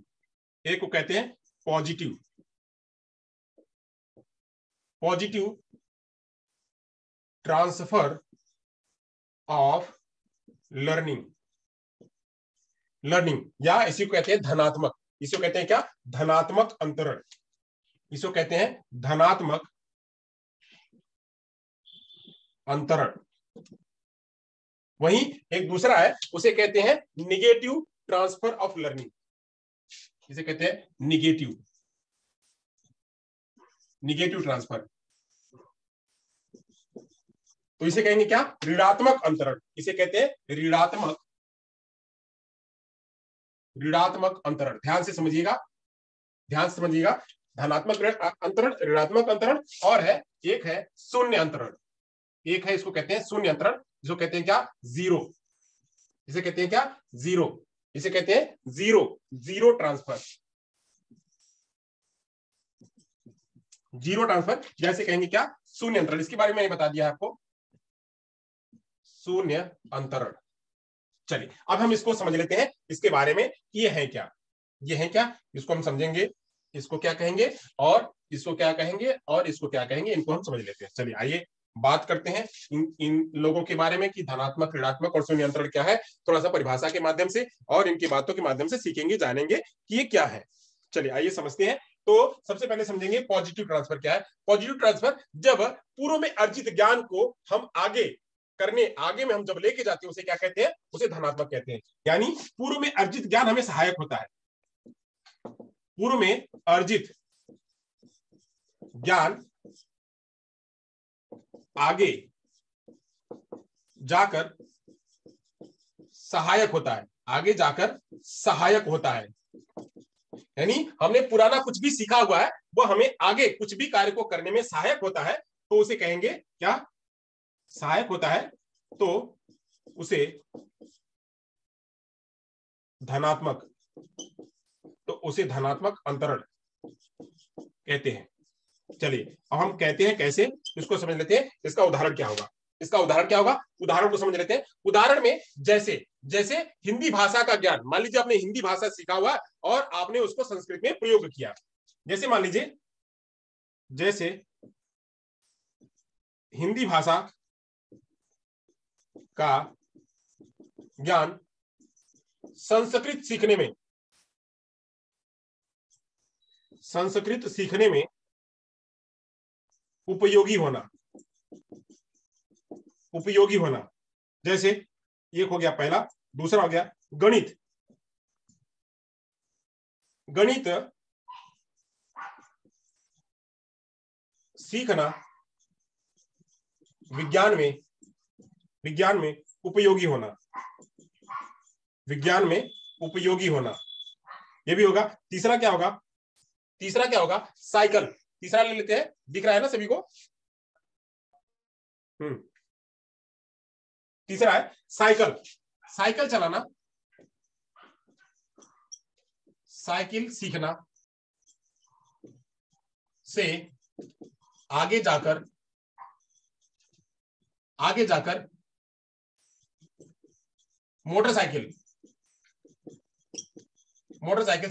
एक को कहते हैं positive, positive transfer of learning, learning, या इसी को कहते हैं धनात्मक। इसको कहते हैं क्या? धनात्मक अंतरण। इसको कहते हैं धनात्मक अंतरण। वहीं एक दूसरा है, उसे कहते हैं निगेटिव ट्रांसफर ऑफ लर्निंग। इसे कहते हैं निगेटिव, निगेटिव ट्रांसफर। तो इसे कहेंगे क्या? ऋणात्मक अंतरण। इसे कहते हैं ऋणात्मक, ऋणात्मक अंतरण। ध्यान से समझिएगा, ध्यान से समझिएगा। धनात्मक अंतरण, ऋणात्मक अंतरण, और है एक है शून्य अंतरण। एक है, इसको कहते हैं शून्य अंतरण, जिसको कहते हैं क्या? जीरो। इसे कहते हैं क्या? जीरो। इसे कहते हैं zero, zero transfer. Zero transfer जैसे कहेंगे क्या? शून्य अंतरण। इसके बारे में मैंने बता दिया है आपको, शून्य अंतरण। चलिए, अब हम इसको समझ लेते हैं, इसके बारे में। ये है क्या? ये है क्या? इसको हम समझेंगे। इसको क्या कहेंगे और इसको क्या कहेंगे और इसको क्या कहेंगे, इनको हम समझ लेते हैं। चलिए, आइए बात करते हैं इन लोगों के बारे में कि धनात्मक, ऋणात्मक और शून्य अंतरण क्या है। थोड़ा सा परिभाषा के माध्यम से और इनकी बातों के माध्यम से सीखेंगे, जानेंगे कि ये क्या है। चलिए, आइए समझते हैं। तो सबसे पहले समझेंगे पॉजिटिव ट्रांसफर क्या है। पॉजिटिव ट्रांसफर, जब पूर्व में अर्जित ज्ञान को हम आगे करने, आगे में हम जब लेके जाते हैं, उसे क्या कहते हैं? उसे धनात्मक कहते हैं। यानी पूर्व में अर्जित ज्ञान हमें सहायक होता है। पूर्व में अर्जित ज्ञान आगे जाकर सहायक होता है, आगे जाकर सहायक होता है। यानी हमने पुराना कुछ भी सीखा हुआ है, वो हमें आगे कुछ भी कार्य को करने में सहायक होता है, तो उसे कहेंगे क्या? सहायक होता है, तो उसे धनात्मक, तो उसे धनात्मक अंतरण कहते हैं। चलिए, अब हम कहते हैं कैसे, इसको समझ लेते हैं। इसका उदाहरण क्या होगा? इसका उदाहरण क्या होगा? उदाहरण को समझ लेते हैं। उदाहरण में जैसे जैसे हिंदी भाषा का ज्ञान, मान लीजिए आपने हिंदी भाषा सीखा हुआ और आपने उसको संस्कृत में प्रयोग किया। जैसे मान लीजिए, जैसे हिंदी भाषा का ज्ञान संस्कृत सीखने में, संस्कृत सीखने में उपयोगी होना, उपयोगी होना। जैसे एक हो गया पहला। दूसरा हो गया गणित, गणित सीखना विज्ञान में उपयोगी होना, विज्ञान में उपयोगी होना, ये भी होगा। तीसरा क्या होगा? तीसरा क्या होगा? साइकिल। तीसरा ले लेते हैं, दिख रहा है ना सभी को? तीसरा है साइकिल। साइकिल चलाना, साइकिल सीखना से आगे जाकर मोटरसाइकिल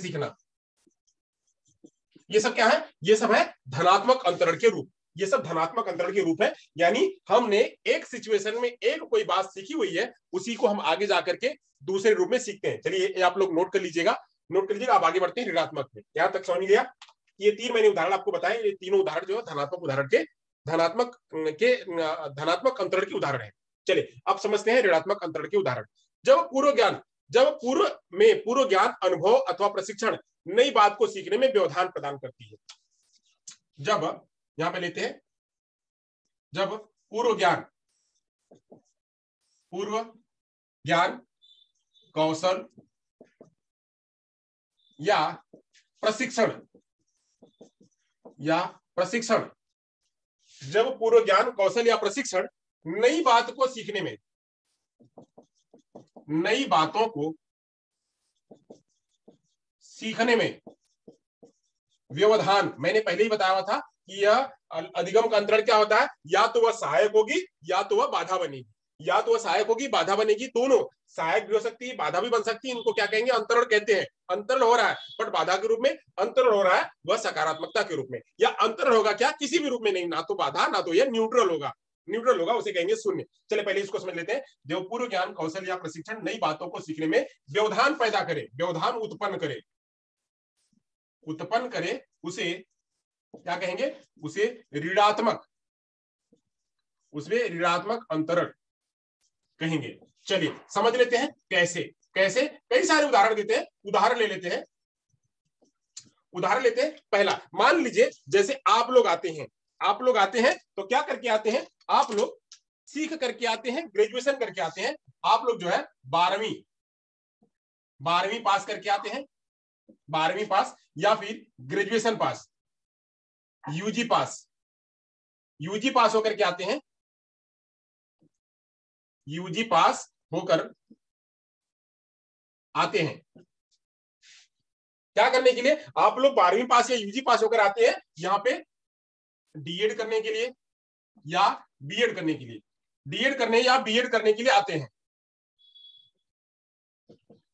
सीखना, ये सब क्या है? ये सब है धनात्मक अंतरण के रूप। ये सब धनात्मक अंतरण के रूप है, यानी हमने एक सिचुएशन में एक कोई बात सीखी हुई है, उसी को हम आगे जाकर के दूसरे रूप में सीखते हैं। चलिए आप लोग नोट कर लीजिएगा, आप आगे बढ़ते हैं ऋणात्मक में। यहां तक समझ लिया? ये 3 मैंने उदाहरण आपको बताए, ये तीनों उदाहरण जो है धनात्मक अंतरण के उदाहरण है। चलिए अब समझते हैं ऋणात्मक अंतरण के उदाहरण। जब पूर्व ज्ञान अनुभव अथवा प्रशिक्षण नई बात को सीखने में व्यवधान प्रदान करती है। जब, यहां पे लेते हैं, जब पूर्व ज्ञान कौशल या प्रशिक्षण जब पूर्व ज्ञान कौशल या प्रशिक्षण नई बात को सीखने में, नई बातों को सीखने में व्यवधान, मैंने पहले ही बताया था कि यह अधिगम का अंतरण क्या होता है? या तो वह सहायक होगी या तो वह बाधा बनेगी, या तो वह सहायक होगी बाधा बनेगी, दोनों, सहायक भी हो सकती है बाधा भी बन सकती है। इनको क्या कहेंगे? अंतरण कहते हैं। अंतरण हो रहा है बट बाधा के रूप में, अंतरण हो रहा है वह सकारात्मकता के रूप में, या अंतरण होगा क्या? किसी भी रूप में नहीं, ना तो बाधा ना तो यह न्यूट्रल होगा, उसे कहेंगे शून्य। चले पहले इसको समझ लेते हैं। जो पूर्व ज्ञान कौशल या प्रशिक्षण नई बातों को सीखने में व्यवधान पैदा करे, व्यवधान उत्पन्न करे, उसे क्या कहेंगे? उसे ऋणात्मक अंतरण कहेंगे। चलिए समझ लेते हैं कैसे। कई सारे उदाहरण देते हैं, उदाहरण ले लेते हैं। पहला, मान लीजिए जैसे आप लोग आते हैं तो क्या करके आते हैं? आप लोग सीख करके आते हैं, ग्रेजुएशन करके आते हैं। आप लोग जो है 12वीं पास करके आते हैं, 12वीं पास या फिर ग्रेजुएशन पास, यूजी पास होकर के आते हैं। यूजी पास होकर आते हैं क्या करने के लिए? आप लोग 12वीं पास या यूजी पास होकर आते हैं यहाँ पे डीएड करने के लिए या बीएड करने के लिए, आते हैं।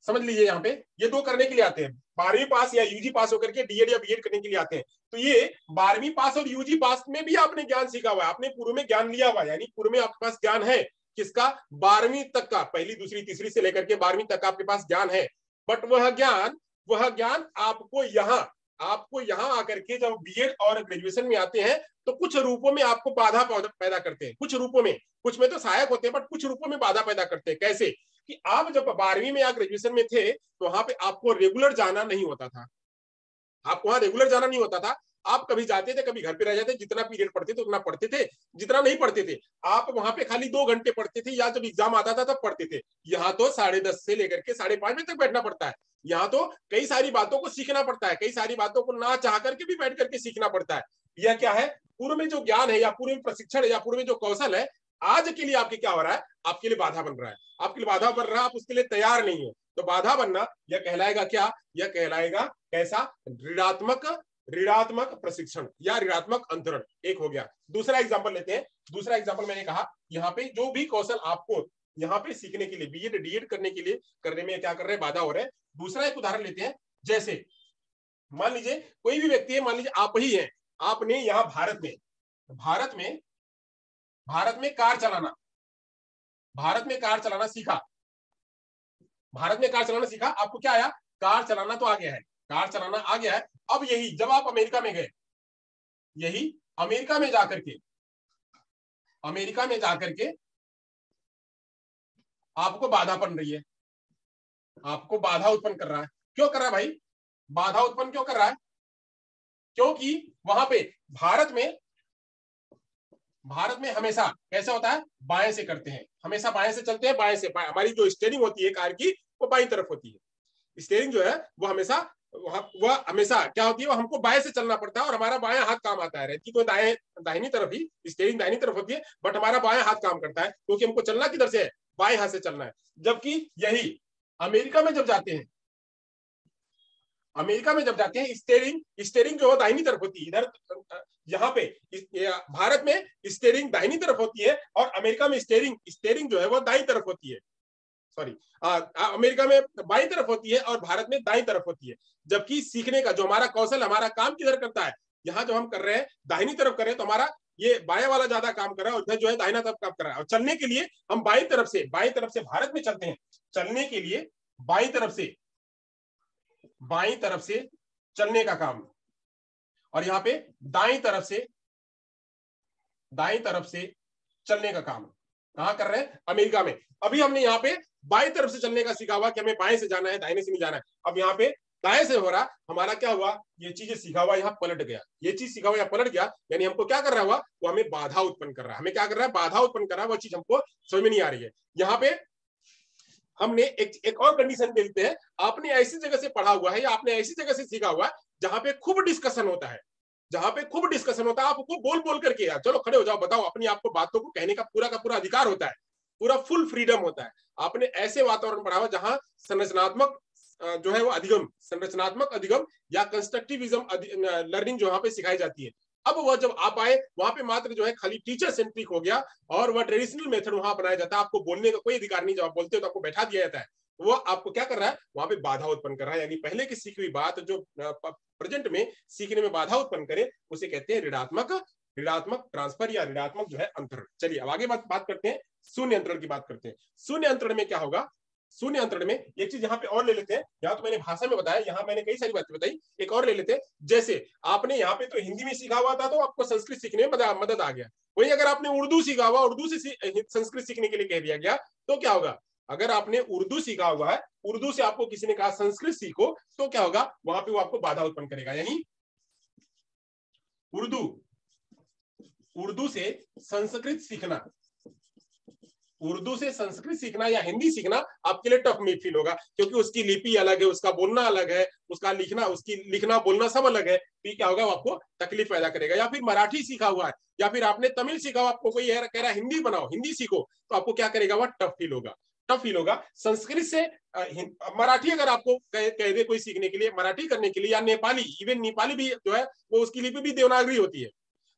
समझ लीजिए यहाँ पे ये दो करने के लिए आते हैं, 12वीं पास या यूजी पास होकर के डीएड या बीएड करने के लिए आते हैं। तो ये 12वीं पास और यूजी पास में भी आपने ज्ञान सीखा हुआ है, आपने पूर्व में ज्ञान लिया हुआ है, यानी पूर्व में आपके पास ज्ञान है किसका? 12वीं तक का, पहली दूसरी तीसरी से लेकर के 12वीं तक का आपके पास ज्ञान है। बट वह ज्ञान आपको यहाँ आकर के जब बीएड और ग्रेजुएशन में आते हैं तो कुछ रूपों में आपको बाधा पैदा करते हैं, कुछ में तो सहायक होते हैं बट कुछ रूपों में बाधा पैदा करते हैं। कैसे कि आप जब 12वीं में या ग्रेजुएशन में थे तो वहां पे आपको रेगुलर जाना नहीं होता था, आप कभी जाते थे कभी घर पे रह जाते, जितना पीरियड पढ़ते थे उतना पढ़ते थे, जितना नहीं पढ़ते थे आप वहां पे खाली 2 घंटे पढ़ते थे, या जब एग्जाम आता था तब पढ़ते थे। यहाँ तो 10:30 से लेकर के 5:30 बजे तक बैठना पड़ता है। यहाँ तो कई सारी बातों को सीखना पड़ता है, कई सारी बातों को ना चाह करके भी बैठ करके सीखना पड़ता है। यह क्या है? पूर्व में जो ज्ञान है या पूर्व में प्रशिक्षण या पूर्व में जो कौशल है, आज के लिए आपके क्या हो रहा है? आपके लिए बाधा बन रहा है, आप उसके लिए तैयार नहीं हो। तो बाधा बनना यह कहलाएगा क्या? यह कहलाएगा कैसा? ऋणात्मक प्रशिक्षण या ऋणात्मक अंतरण। एक हो गया। दूसरा एग्जांपल लेते हैं। दूसरा एग्जांपल मैंने कहा यहाँ पे जो भी कौशल आपको यहाँ पे सीखने के लिए, बीएड डीएड करने में क्या कर रहे हैं? बाधा हो रहे हैं। दूसरा एक उदाहरण लेते हैं। जैसे मान लीजिए कोई भी व्यक्ति है, मान लीजिए आप ही हैं, आपने यहाँ भारत में कार चलाना सीखा। आपको क्या आया? कार चलाना तो आ गया है। अब यही जब आप अमेरिका में गए, अमेरिका में जाकर के आपको बाधा बन रही है, आपको बाधा उत्पन्न कर रहा है। क्यों कर रहा है भाई? बाधा उत्पन्न क्यों कर रहा है? क्योंकि वहां पे भारत में हमेशा कैसा होता है, बाएं से करते हैं, हमेशा बाएं से चलते हैं, बाएं से हमारी जो स्टीयरिंग होती है कार की वो बाईं तरफ होती है। स्टीयरिंग जो है वो हमेशा क्या होती है, वो हमको बाएं से चलना पड़ता है और हमारा बायां हाथ काम आता है। रहती तो दाहिनी तरफ ही, स्टीयरिंग दाहिनी तरफ होती है, बट हमारा बायां हाथ काम करता है क्योंकि हमको चलना किधर से है, बाएं हाथ से चलना है। जबकि यही अमेरिका में जब जाते हैं, स्टीयरिंग जो दाहिनी तरफ होती है, इधर यहाँ पे भारत में स्टीयरिंग दाहिनी तरफ होती है और अमेरिका में स्टीयरिंग जो है वो दाईं तरफ होती है। सॉरी, अमेरिका में बाईं तरफ होती है और भारत में दाईं तरफ होती है। जबकि सीखने का जो हमारा कौशल, हमारा काम किधर करता है, यहाँ जो हम कर रहे हैं दाहिनी तरफ कर रहे हैं तो हमारा ये बाएं वाला ज्यादा काम कर रहा है और इधर जो है दाहिना तरफ काम कर रहा है। और चलने के लिए हम बाईं तरफ से भारत में चलते हैं, चलने के लिए बाईं तरफ से चलने का काम, और यहाँ पे दाईं तरफ से चलने का काम कहाँ कर रहे हैं, अमेरिका में। अभी हमने यहाँ पे बाईं तरफ से चलने का सीखा हुआ कि हमें बाएं से जाना है, दाहिने से नहीं जाना है। अब यहाँ पे दाएं से हो रहा, हमारा क्या हुआ, ये चीज सीखा हुआ यहाँ पलट गया, ये चीज सीखा हुआ यहाँ पलट गया, यानी हमको क्या कर रहा हुआ, वो हमें बाधा उत्पन्न कर रहा है। हमें क्या कर रहा है, बाधा उत्पन्न कर रहा है, वो चीज हमको समझ में नहीं आ रही है। यहाँ पे हमने एक और कंडीशन देखते हैं, आपने ऐसी जगह से पढ़ा हुआ है या आपने ऐसी जगह से सीखा हुआ है जहां पे खूब डिस्कशन होता है, आपको बोल बोल करके, यार चलो खड़े हो जाओ, बताओ, अपनी आपको बातों को कहने का पूरा अधिकार होता है, पूरा फुल फ्रीडम होता है। आपने ऐसे वातावरण पढ़ा हुआ जहां संरचनात्मक जो है वो संरचनात्मक अधिगम या कंस्ट्रक्टिविज्म लर्निंग जो वहां पे सिखाई जाती है। अब वह जब आप आए वहां पे मात्र जो है खाली टीचर सेंट्रिक हो गया और वह ट्रेडिशनल मेथड वहां अपनाया जाता है, आपको बोलने का कोई अधिकार नहीं, जब आप बोलते हो तो आपको बैठा दिया जाता है। वो आपको क्या कर रहा है, वहां पे बाधा उत्पन्न कर रहा है, यानी पहले की सीखी हुई बात जो प्रेजेंट में सीखने में बाधा उत्पन्न करे उसे कहते हैं ऋणात्मक ट्रांसफर या ऋणात्मक जो है अंतरण। चलिए अब आगे बात करते हैं, शून्य अंतरण की बात करते हैं। शून्य अंतरण में क्या होगा, शून्य अंतरण में एक चीज यहाँ पे और ले लेते हैं, यहाँ तो मैंने भाषा में बताया, यहाँ मैंने कई सारी बातें बताई, एक और ले लेते हैं। जैसे आपने यहाँ पे तो हिंदी में सीखा हुआ था तो आपको संस्कृत सीखने में मदद आ गया, वही अगर आपने उर्दू सीखा हुआ, उर्दू से संस्कृत सीखने के लिए कह दिया गया तो क्या होगा। अगर आपने उर्दू सीखा हुआ है, उर्दू से आपको किसी ने कहा संस्कृत सीखो, तो क्या होगा, वहां पे वो आपको बाधा उत्पन्न करेगा। यानी उर्दू से संस्कृत सीखना या हिंदी सीखना आपके लिए टफ में फील होगा, क्योंकि उसकी लिपि अलग है, उसका बोलना अलग है, उसकी लिखना बोलना सब अलग है, तो क्या होगा, वो आपको तकलीफ पैदा करेगा। या फिर मराठी सीखा हुआ है या फिर आपने तमिल सीखा हुआ, आपको कोई कह रहा है हिंदी बनाओ, हिंदी सीखो, तो आपको क्या करेगा, वह टफ फील होगा। संस्कृत से मराठी अगर आपको कह दे कोई सीखने के लिए, मराठी करने के लिए, या नेपाली, इवन नेपाली भी जो है वो उसकी लिपि भी देवनागरी होती है,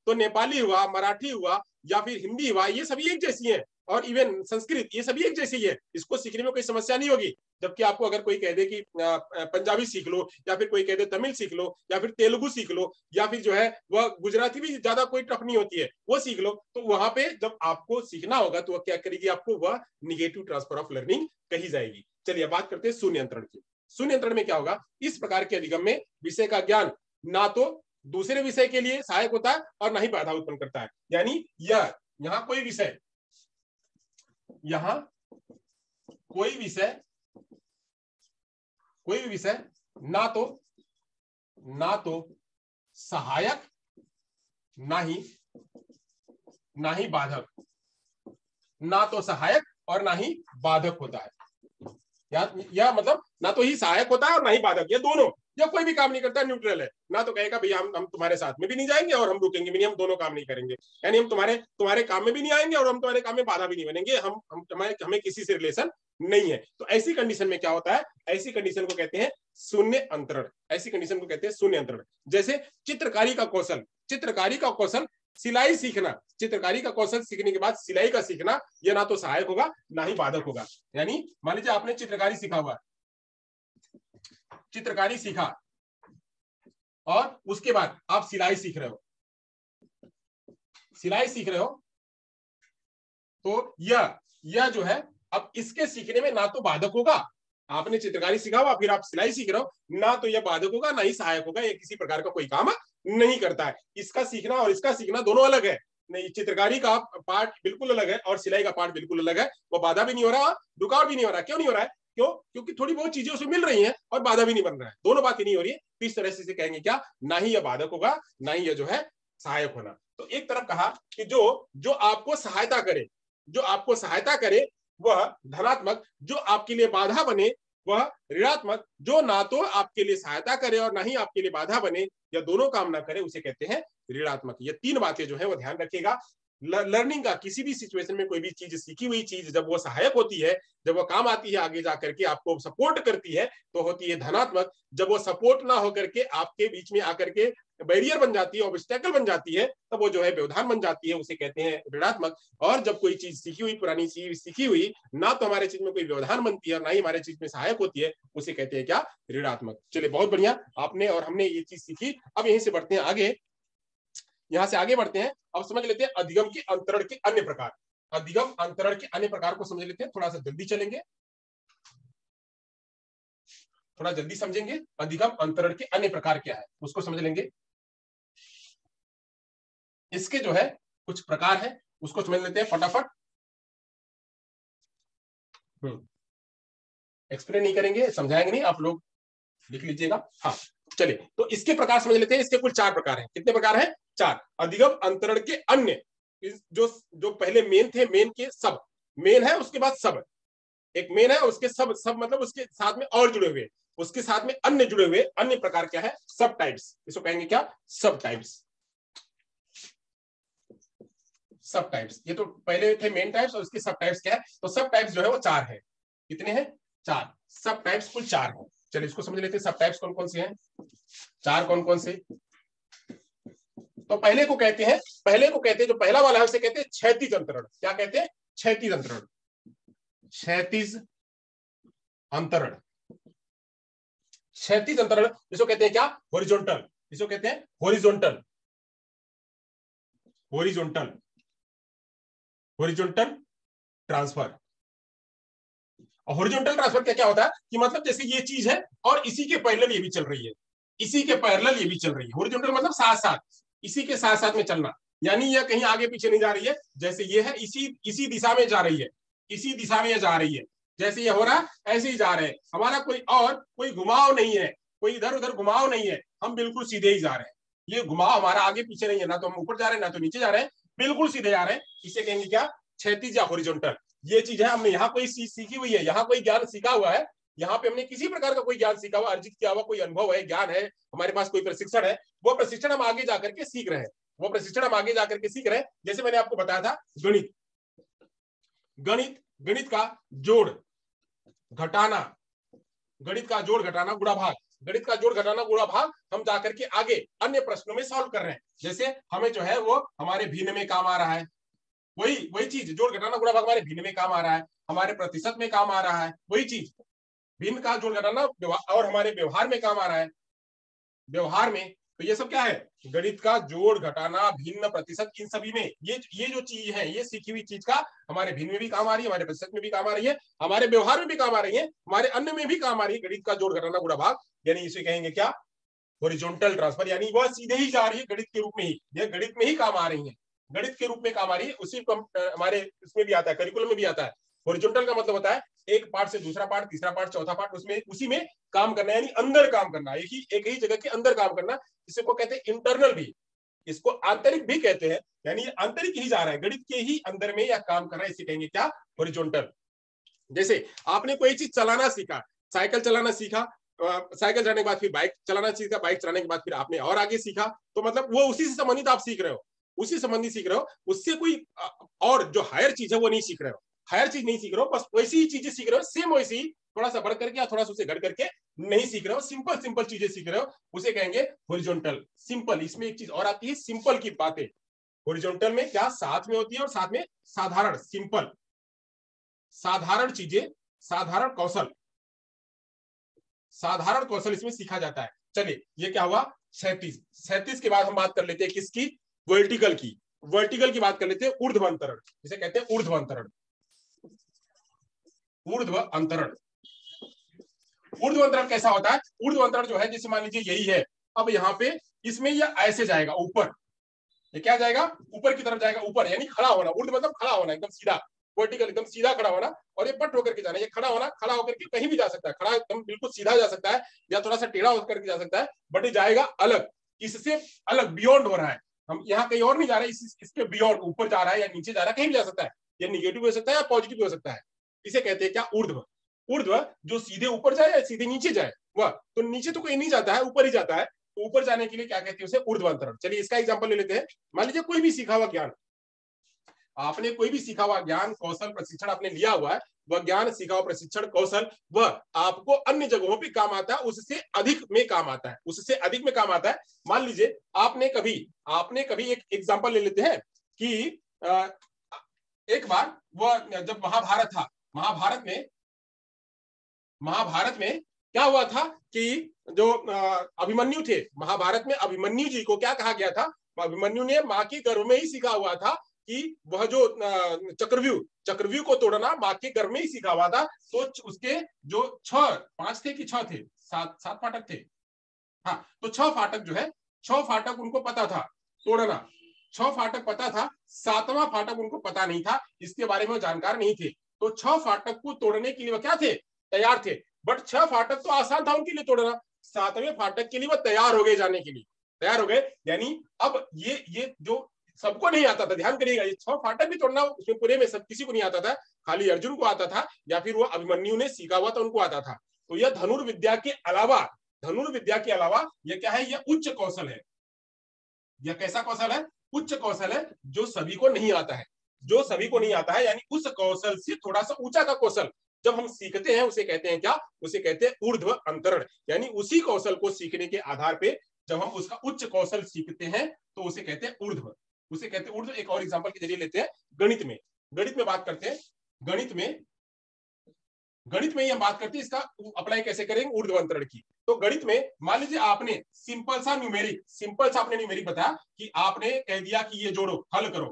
तो नेपाली हुआ, मराठी हुआ या फिर हिंदी हुआ, ये सभी एक जैसी है, और इवन संस्कृत, ये सभी एक जैसी है, इसको सीखने में कोई समस्या नहीं होगी। जबकि आपको अगर कोई कह दे कि पंजाबी सीख लो, या फिर कोई कह दे तमिल सीख लो, या फिर तेलुगु सीख लो, या फिर जो है वह गुजराती भी ज्यादा कोई टफ नहीं होती है, वो सीख लो, तो वहां पे जब आपको सीखना होगा तो वह क्या करेगी, आपको वह निगेटिव ट्रांसफर ऑफ लर्निंग कही जाएगी। चलिए बात करते हैं शून्य अंतरण की। शून्य अंतरण में क्या होगा, इस प्रकार के अधिगम में विषय का ज्ञान ना तो दूसरे विषय के लिए सहायक होता है और ना ही बाधा उत्पन्न करता है। यानी यहाँ कोई भी विषय ना तो सहायक ना ही बाधक, ना तो सहायक और ना ही बाधक होता है। या मतलब ना तो ही सहायक होता है और ना ही बाधक, ये दोनों, या कोई भी काम नहीं करता, न्यूट्रल है। ना तो कहेगा भैया हम तुम्हारे साथ में भी नहीं जाएंगे और हम रुकेंगे भी नहीं, हम दोनों काम नहीं करेंगे, यानी हम तुम्हारे काम में भी नहीं आएंगे और हम तुम्हारे काम में बाधा भी नहीं बनेंगे, हमें किसी से रिलेशन नहीं है। तो ऐसी कंडीशन में क्या होता है, ऐसी कंडीशन को कहते हैं शून्य अंतरण। जैसे चित्रकारी का कौशल, सिलाई सीखना, चित्रकारी का कौशल सीखने के बाद सिलाई का सीखना, यह ना तो सहायक होगा ना ही बाधक होगा। यानी मान लीजिए आपने चित्रकारी सीखा हुआ, चित्रकारी सीखा और उसके बाद आप सिलाई सीख रहे हो, तो यह जो है, अब इसके सीखने में ना तो बाधक होगा, आपने चित्रकारी सीखा हुआ फिर आप सिलाई सीख रहे हो, ना तो यह बाधक होगा ना ही सहायक होगा, यह किसी प्रकार का कोई काम नहीं करता है। इसका सीखना और इसका सीखना दोनों अलग है, नहीं, चित्रकारी का पार्ट बिल्कुल अलग है और सिलाई का पार्ट बिल्कुल अलग है, वो बाधा भी नहीं हो रहा, रुकावट भी नहीं हो रहा। क्यों नहीं हो रहा है, क्यों? क्योंकि थोड़ी बहुत चीजें उसमें मिल रही हैं और बाधा भी नहीं बन रहा है, दोनों बातें नहीं हो रही है। तो इस तरह से कहेंगे क्या, ना ही यह बाधक होगा ना ही यह जो है सहायक होना। तो एक तरफ कहा कि जो जो आपको सहायता करे, जो आपको सहायता करे वह धनात्मक, जो आपके लिए बाधा बने वह ऋणात्मक, जो ना तो आपके लिए सहायता करे और ना ही आपके लिए बाधा बने या दोनों काम ना करे उसे कहते हैं ऋणात्मक। ये तीन बातें जो है वो ध्यान रखिएगा। लर्निंग का किसी भी सिचुएशन में कोई भी चीज, सीखी हुई चीज जब वो सहायक होती है, जब वो काम आती है आगे जाकर के आपको सपोर्ट करती है तो होती है धनात्मक। जब वो सपोर्ट ना होकर के आपके बीच में आकर के बैरियर बन जाती है, ऑब्स्टेकल बन जाती है, तब वो जो है व्यवधान बन जाती है, उसे कहते हैं ऋणात्मक। और जब कोई चीज सीखी हुई, पुरानी चीज सीखी हुई, ना तो हमारे चीज में कोई व्यवधान बनती है और ना ही हमारे चीज में सहायक होती है, उसे कहते हैं क्या, ऋणात्मक। चलिए बहुत बढ़िया, आपने और हमने ये चीज सीखी। अब यहीं से बढ़ते हैं आगे, यहां से आगे बढ़ते हैं। अब समझ लेते हैं अधिगम के अंतरण के अन्य प्रकार। अधिगम अंतरण के अन्य प्रकार को समझ लेते हैं, थोड़ा सा जल्दी चलेंगे, थोड़ा जल्दी समझेंगे। अधिगम अंतरण के अन्य प्रकार क्या है उसको समझ लेंगे। इसके जो है कुछ प्रकार है उसको समझ लेते हैं फटाफट। एक्सप्लेन नहीं करेंगे, समझाएंगे नहीं, आप लोग लिख लीजिएगा। हाँ चलिए, तो इसके प्रकार समझ लेते हैं। इसके कुल 4 प्रकार हैं। कितने प्रकार हैं? 4। अधिगम अंतरण के अन्य, जो जो पहले मेन थे, मेन के सब, मेन है उसके बाद सब, एक मेन है उसके सब, सब मतलब उसके साथ में और जुड़े हुए, उसके साथ में अन्य जुड़े हुए। अन्य प्रकार क्या है? सब टाइप्स। इसको कहेंगे क्या? सब टाइप्स। सब टाइप्स, ये तो पहले थे मेन टाइप्स और उसके सब टाइप्स क्या है? तो सब टाइप्स जो है वो 4 है। कितने हैं? 4। सब टाइप्स कुल 4 है। चलिए इसको समझ लेते हैं, सब टाइप्स कौन कौन से हैं, 4 कौन कौन से। तो पहले को कहते हैं, जो पहला वाला है उसे कहते हैं क्षैतिज अंतरण। क्या कहते हैं? क्षैतिज अंतरण। क्षैतिज अंतरण, क्षैतिज अंतरण जिसको कहते हैं क्या? हॉरिजॉन्टल। इसको कहते हैं हॉरिजॉन्टल, हॉरिजॉन्टल, हॉरिजॉन्टल ट्रांसफर। और हॉरिजॉन्टल ट्रांसफर क्या क्या होता है कि मतलब जैसे ये चीज है और इसी के पैरेलल ये भी चल रही है, इसी के पैरेलल ये भी चल रही है। हॉरिजॉन्टल मतलब साथ साथ, इसी के साथ साथ में चलना, यानी यह कहीं आगे पीछे नहीं जा रही है। जैसे ये है, इसी दिशा में जा रही है, इसी दिशा में जा रही है। जैसे ये हो रहा है ऐसे ही जा रहे हैं। हमारा कोई घुमाव नहीं है, कोई इधर उधर घुमाव नहीं है, हम बिल्कुल सीधे ही जा रहे हैं। ये घुमाव हमारा आगे पीछे नहीं है, ना तो हम ऊपर जा रहे हैं ना तो नीचे जा रहे हैं, बिल्कुल सीधे जा रहे हैं। इसे कहेंगे क्या? क्षैतिज या हॉरिजॉन्टल। ये चीज है, हमने यहाँ कोई चीज सीखी हुई है, यहाँ कोई ज्ञान सीखा हुआ है, यहाँ पे हमने किसी प्रकार का कोई ज्ञान सीखा हुआ, अर्जित किया हुआ कोई अनुभव है, ज्ञान है, हमारे पास कोई प्रशिक्षण है, वो प्रशिक्षण हम आगे जाकर के सीख रहे हैं, वो प्रशिक्षण हम आगे जाकर के सीख रहे हैं। जैसे मैंने आपको बताया था गणित, गणित, गणित का जोड़ घटाना, गणित का जोड़ घटाना गुणा भाग, गणित का जोड़ घटाना गुणा भाग हम जाकर के आगे अन्य प्रश्नों में सॉल्व कर रहे हैं। जैसे हमें जो है वो हमारे भिन्न में काम आ रहा है, वही चीज जोड़ घटाना गुणा भाग हमारे भिन्न में काम आ रहा है, हमारे प्रतिशत में काम आ रहा है, वही चीज भिन्न का जोड़ घटाना और हमारे व्यवहार में काम आ रहा है, व्यवहार में। तो ये सब क्या है? गणित का जोड़ घटाना, भिन्न, प्रतिशत, इन सभी में ये जो चीज है, ये सीखी हुई चीज का हमारे भिन्न में भी काम आ रही है, हमारे प्रतिशत में भी काम आ रही है, हमारे व्यवहार में भी काम आ रही है, हमारे अन्य में भी काम आ रही है। गणित का जोड़ घटाना गुणा भाग, यानी इसे कहेंगे क्या? Horizontal transfer. यानी वह सीधे ही जा रही है गणित के रूप में ही, यह गणित में ही काम आ रही है, गणित के रूप में काम आ रही है। उसी को हमारे इसमें भी आता है, करिकुलम में भी आता है। हॉरिजॉन्टल का मतलब होता है एक पार्ट से दूसरा पार्ट, तीसरा पार्ट, चौथा पार्ट, उसमें उसी में काम करना, यानी अंदर काम करना, एक ही जगह के अंदर काम करना। इसे को कहते हैं इंटरनल भी, इसको आंतरिक भी कहते हैं, यानी आंतरिक ही जा रहा है, गणित के ही अंदर में या काम कर रहा है, इसे कहेंगे क्या? हॉरिजॉन्टल। जैसे आपने कोई चीज चलाना सीखा, साइकिल चलाना सीखा, साइकिल चलाने के बाद फिर बाइक चलाना सीखा, बाइक चलाने के बाद फिर आपने और आगे सीखा, तो मतलब वो उसी से संबंधित आप सीख रहे हो, उसी संबंधी सीख रहे हो, उससे कोई और जो हायर चीज है वो नहीं सीख रहे हो, हायर चीज नहीं सीख रहे हो, बस वैसी ही चीजें सीख रहे हो, सेम वैसी, थोड़ा सा बढ़ करके या थोड़ा सा उसे घट करके नहीं सीख रहे हो, सिंपल सिंपल चीजें सीख रहे हो, उसे कहेंगे हॉरिजॉन्टल। सिंपल, इसमें एक चीज और आती है, सिंपल की बातें हॉरिजॉन्टल में क्या साथ में होती है, और साथ में साधारण, सिंपल, साधारण चीजें, साधारण कौशल, साधारण कौशल इसमें सीखा जाता है। चलिए ये क्या हुआ? 37। 37 के बाद हम बात कर लेते हैं किसकी? वर्टिकल की। वर्टिकल की बात कर लेते हैं, ऊर्ध्व अंतरण, जिसे कहते हैं ऊर्ध्व अंतरण। ऊर्ध्व अंतरण, ऊर्ध्व अंतरण कैसा होता है? ऊर्ध्व अंतरण जो है, जैसे मान लीजिए यही है, अब यहाँ पे इसमें यह ऐसे जाएगा ऊपर, ये क्या जाएगा? ऊपर की तरफ जाएगा, ऊपर यानी खड़ा होना, ऊर्ध्व मतलब खड़ा होना, एकदम सीधा, वर्टिकल एकदम सीधा खड़ा होना, और ये पट होकर के जाना, ये खड़ा होना, खड़ा होकर के कहीं भी जा सकता है, खड़ा एकदम बिल्कुल सीधा जा सकता है या थोड़ा सा टेढ़ा होकर के जा सकता है, बट ये जाएगा अलग, इससे अलग, बियॉन्ड हो रहा है, हम यहाँ कहीं और नहीं जा रहे, इसके बियॉन्ड, ऊपर जा रहा है या नीचे जा रहा है, कहीं भी जा सकता है, ये निगेटिव हो सकता है या पॉजिटिव हो सकता है, इसे कहते हैं क्या, ऊर्ध्व। ऊर्ध्व जो सीधे ऊपर जाए या सीधे नीचे जाए, वह तो नीचे तो कोई नहीं जाता है, ऊपर ही जाता है, तो ऊपर जाने के लिए क्या कहते हैं उसे, ऊर्ध्वांतरण। चलिए इसका एग्जांपल ले लेते हैं। मान लीजिए कोई भी सीखा हुआ ज्ञान, आपने कोई भी सीखा हुआ ज्ञान कौशल प्रशिक्षण आपने लिया हुआ है, वह ज्ञान सीखा हुआ प्रशिक्षण कौशल वह आपको अन्य जगहों पे काम आता है, उससे अधिक में काम आता है, उससे अधिक में काम आता है। मान लीजिए आपने कभी एक एग्जांपल ले लेते हैं कि एक बार वह जब महाभारत था, महाभारत में क्या हुआ था कि जो अभिमन्यु थे, महाभारत में अभिमन्यु जी को क्या कहा गया था, अभिमन्यु ने माँ के गर्भ में ही सीखा हुआ था कि वह जो चक्रव्यूह को तोड़ना माँ के गर्भ में ही सीखा हुआ था। तो उसके जो 5 थे कि 6 थे, 7 फाटक थे, हाँ, तो 6 फाटक जो है, 6 फाटक उनको पता था तोड़ना, 6 फाटक पता था, 7वां फाटक उनको पता नहीं था, इसके बारे में जानकार नहीं थे। तो 6 फाटक को तोड़ने के लिए वो क्या थे, तैयार थे, बट 6 फाटक तो आसान था उनके लिए तोड़ना, 7वें फाटक के लिए वो तैयार हो गए, जाने के लिए तैयार हो गए। यानी अब ये जो सबको नहीं आता था, ध्यान करिएगा, ये 6 फाटक भी तोड़ना उसमें पूरे में सब किसी को नहीं आता था, खाली अर्जुन को आता था, या फिर वो अभिमन्यु ने सीखा हुआ था उनको आता था। तो यह धनुर्विद्या के अलावा यह क्या है, यह उच्च कौशल है। यह कैसा कौशल है, उच्च कौशल है, जो सभी को नहीं आता है, जो सभी को नहीं आता है, यानी उस कौशल से थोड़ा सा ऊंचा का कौशल जब हम सीखते हैं उसे कहते हैं क्या, उसे कहते हैं ऊर्ध्व अंतरण। यानी उसी कौशल को सीखने के आधार पे जब हम उसका उच्च कौशल सीखते हैं तो उसे कहते हैं ऊर्ध्व, उसे कहते हैं ऊर्ध्व। एक और एग्जांपल के जरिए लेते हैं, गणित में बात करते हैं, गणित में हम बात करते हैं इसका अप्लाई कैसे करेंगे, ऊर्ध्वांतरण की। तो गणित में मान लीजिए आपने सिंपल सा आपने न्यूमेरिक बताया कि आपने कह दिया कि ये जोड़ो, हल करो,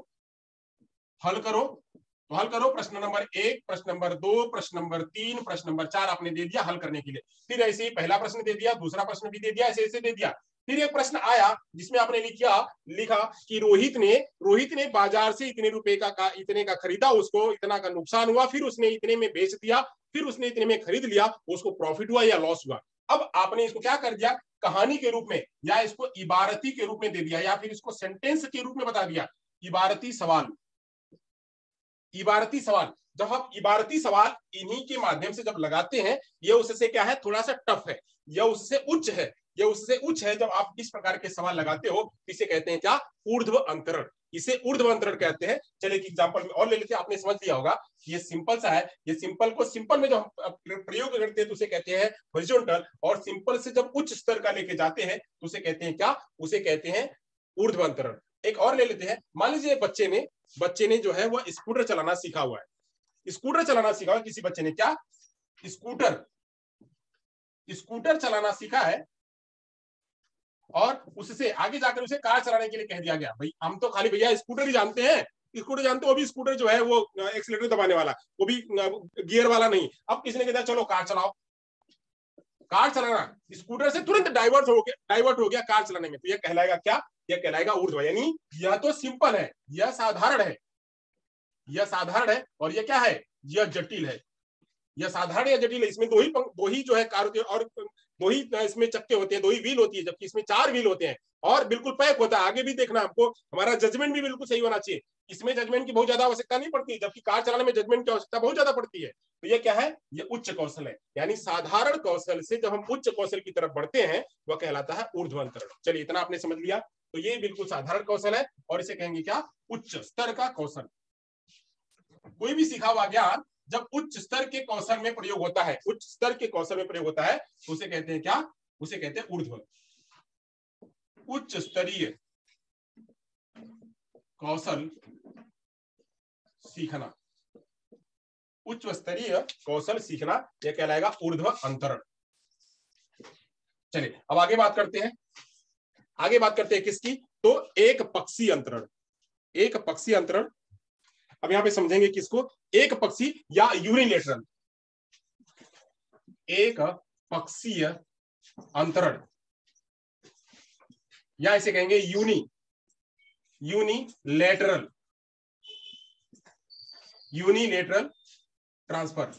तो हल करो, प्रश्न नंबर 1, प्रश्न नंबर 2, प्रश्न नंबर 3, प्रश्न नंबर 4 आपने दे दिया हल करने के लिए। फिर ऐसे ही पहला प्रश्न दे दिया, दूसरा प्रश्न भी दे दिया, ऐसे ऐसे दे दिया। फिर एक प्रश्न आया जिसमें आपने लिखा कि रोहित ने बाजार से इतने रुपए का इतने का खरीदा, उसको इतना का नुकसान हुआ, फिर उसने इतने में बेच दिया, फिर उसने इतने में खरीद लिया, उसको प्रॉफिट हुआ या लॉस हुआ। अब आपने इसको क्या कर दिया, कहानी के रूप में या इसको इबारती के रूप में दे दिया, या फिर इसको सेंटेंस के रूप में बता दिया। इबारती सवाल, जब हम इबारती सवाल इन्हीं के माध्यम से जब लगाते हैं, ये उससे क्या है, थोड़ा सा टफ है, यह उससे उच्च है, जब आप इस प्रकार के सवाल लगाते हो, इसे कहते हैं क्या, ऊर्ध्व अंतरण, इसे ऊर्ध्व अंतरण कहते हैं। चलिए एक एग्जांपल में और ले लेते हैं, आपने समझ लिया होगा, ये सिंपल सा है, ये सिंपल में जो हम प्रयोग करते हैं तो उसे कहते हैं हॉरिजॉन्टल, और सिंपल से जब उच्च स्तर का लेके जाते हैं तो उसे कहते हैं क्या, उसे कहते हैं ऊर्ध्व अंतरण। एक और ले लेते हैं, मान लीजिए बच्चे ने जो है वह स्कूटर चलाना सीखा हुआ है, किसी बच्चे ने क्या, स्कूटर चलाना सीखा है, और उससे आगे जाकर उसे कार चलाने के लिए कह दिया गया। भाई हम तो खाली भैया स्कूटर ही जानते हैं, वो भी स्कूटर जो है वो एक्सीलरेटर दबाने वाला, वो भी गियर वाला नहीं। अब किसी ने कहा चलो कार चलाओ, कार चलाना, स्कूटर से तुरंत डाइवर्ट हो गया कार चलाने में, तो यह कहलाएगा क्या, यह कहलाएगा ऊर्ध्व। यानी यह तो सिंपल है, यह साधारण है, और यह क्या है, यह जटिल है। यह साधारण या जटिल है, इसमें दो ही जो है कार होती है, और 2 ही इसमें चक्के होते हैं, 2 ही व्हील होती है, जबकि इसमें 4 व्हील होते हैं, और बिल्कुल पैक होता है। आगे भी देखना हमको, हमारा जजमेंट भी बिल्कुल सही होना चाहिए, इसमें जजमेंट की बहुत ज्यादा आवश्यकता नहीं पड़ती, जबकि कार चलाने में जजमेंट की आवश्यकता बहुत ज्यादा पड़ती है। तो ये क्या है, ये उच्च कौशल है। यानी साधारण कौशल से जब हम उच्च कौशल की तरफ बढ़ते हैं वह कहलाता है ऊर्ध्वांतरण। चलिए इतना आपने समझ लिया, तो ये बिल्कुल साधारण कौशल है, और इसे कहेंगे क्या, उच्च स्तर का कौशल। कोई भी सीखा हुआ ज्ञान जब उच्च स्तर के कौशल में प्रयोग होता है, तो उसे कहते हैं क्या, उसे कहते हैं ऊर्ध्व। उच्च स्तरीय कौशल सीखना, यह कहलाएगा ऊर्ध्व अंतरण। चलिए अब आगे बात करते हैं, किसकी, तो एक पक्षी अंतरण। अब यहां पे समझेंगे किसको, एक पक्षी या यूनिलेटरल, एक पक्षीय अंतरण, या इसे कहेंगे यूनिलेटरल यूनिलेटरल ट्रांसफर।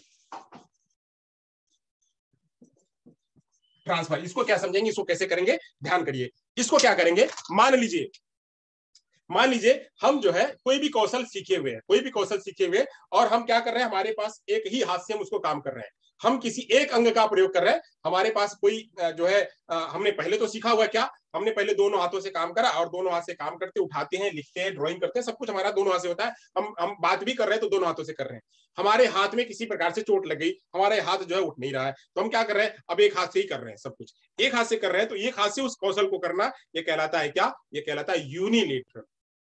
ट्रांसफर इसको क्या समझेंगे, इसको कैसे करेंगे, ध्यान करिए। इसको क्या करेंगे, मान लीजिए हम जो है कोई भी कौशल सीखे हुए हैं, और हम क्या कर रहे हैं, हमारे पास एक ही हाथ से हम उसको काम कर रहे हैं, हम किसी एक अंग का प्रयोग कर रहे हैं। हमारे पास कोई जो है हमने पहले तो सीखा हुआ, क्या हमने पहले दोनों हाथों से काम करा, और दोनों हाथ से काम करते उठाते हैं, लिखते हैं, ड्राइंग करते हैं, सब कुछ हमारा दोनों हाथ से होता है। हम बात भी कर रहे हैं तो दोनों हाथों से कर रहे हैं। हमारे हाथ में किसी प्रकार से चोट लग गई, हमारे हाथ जो है उठ नहीं रहा है, तो हम क्या कर रहे हैं, अब एक हाथ से ही कर रहे हैं, सब कुछ एक हाथ से कर रहे हैं। तो एक हाथ से उस कौशल को करना, ये कहलाता है क्या, ये कहलाता है यूनिलेटरल।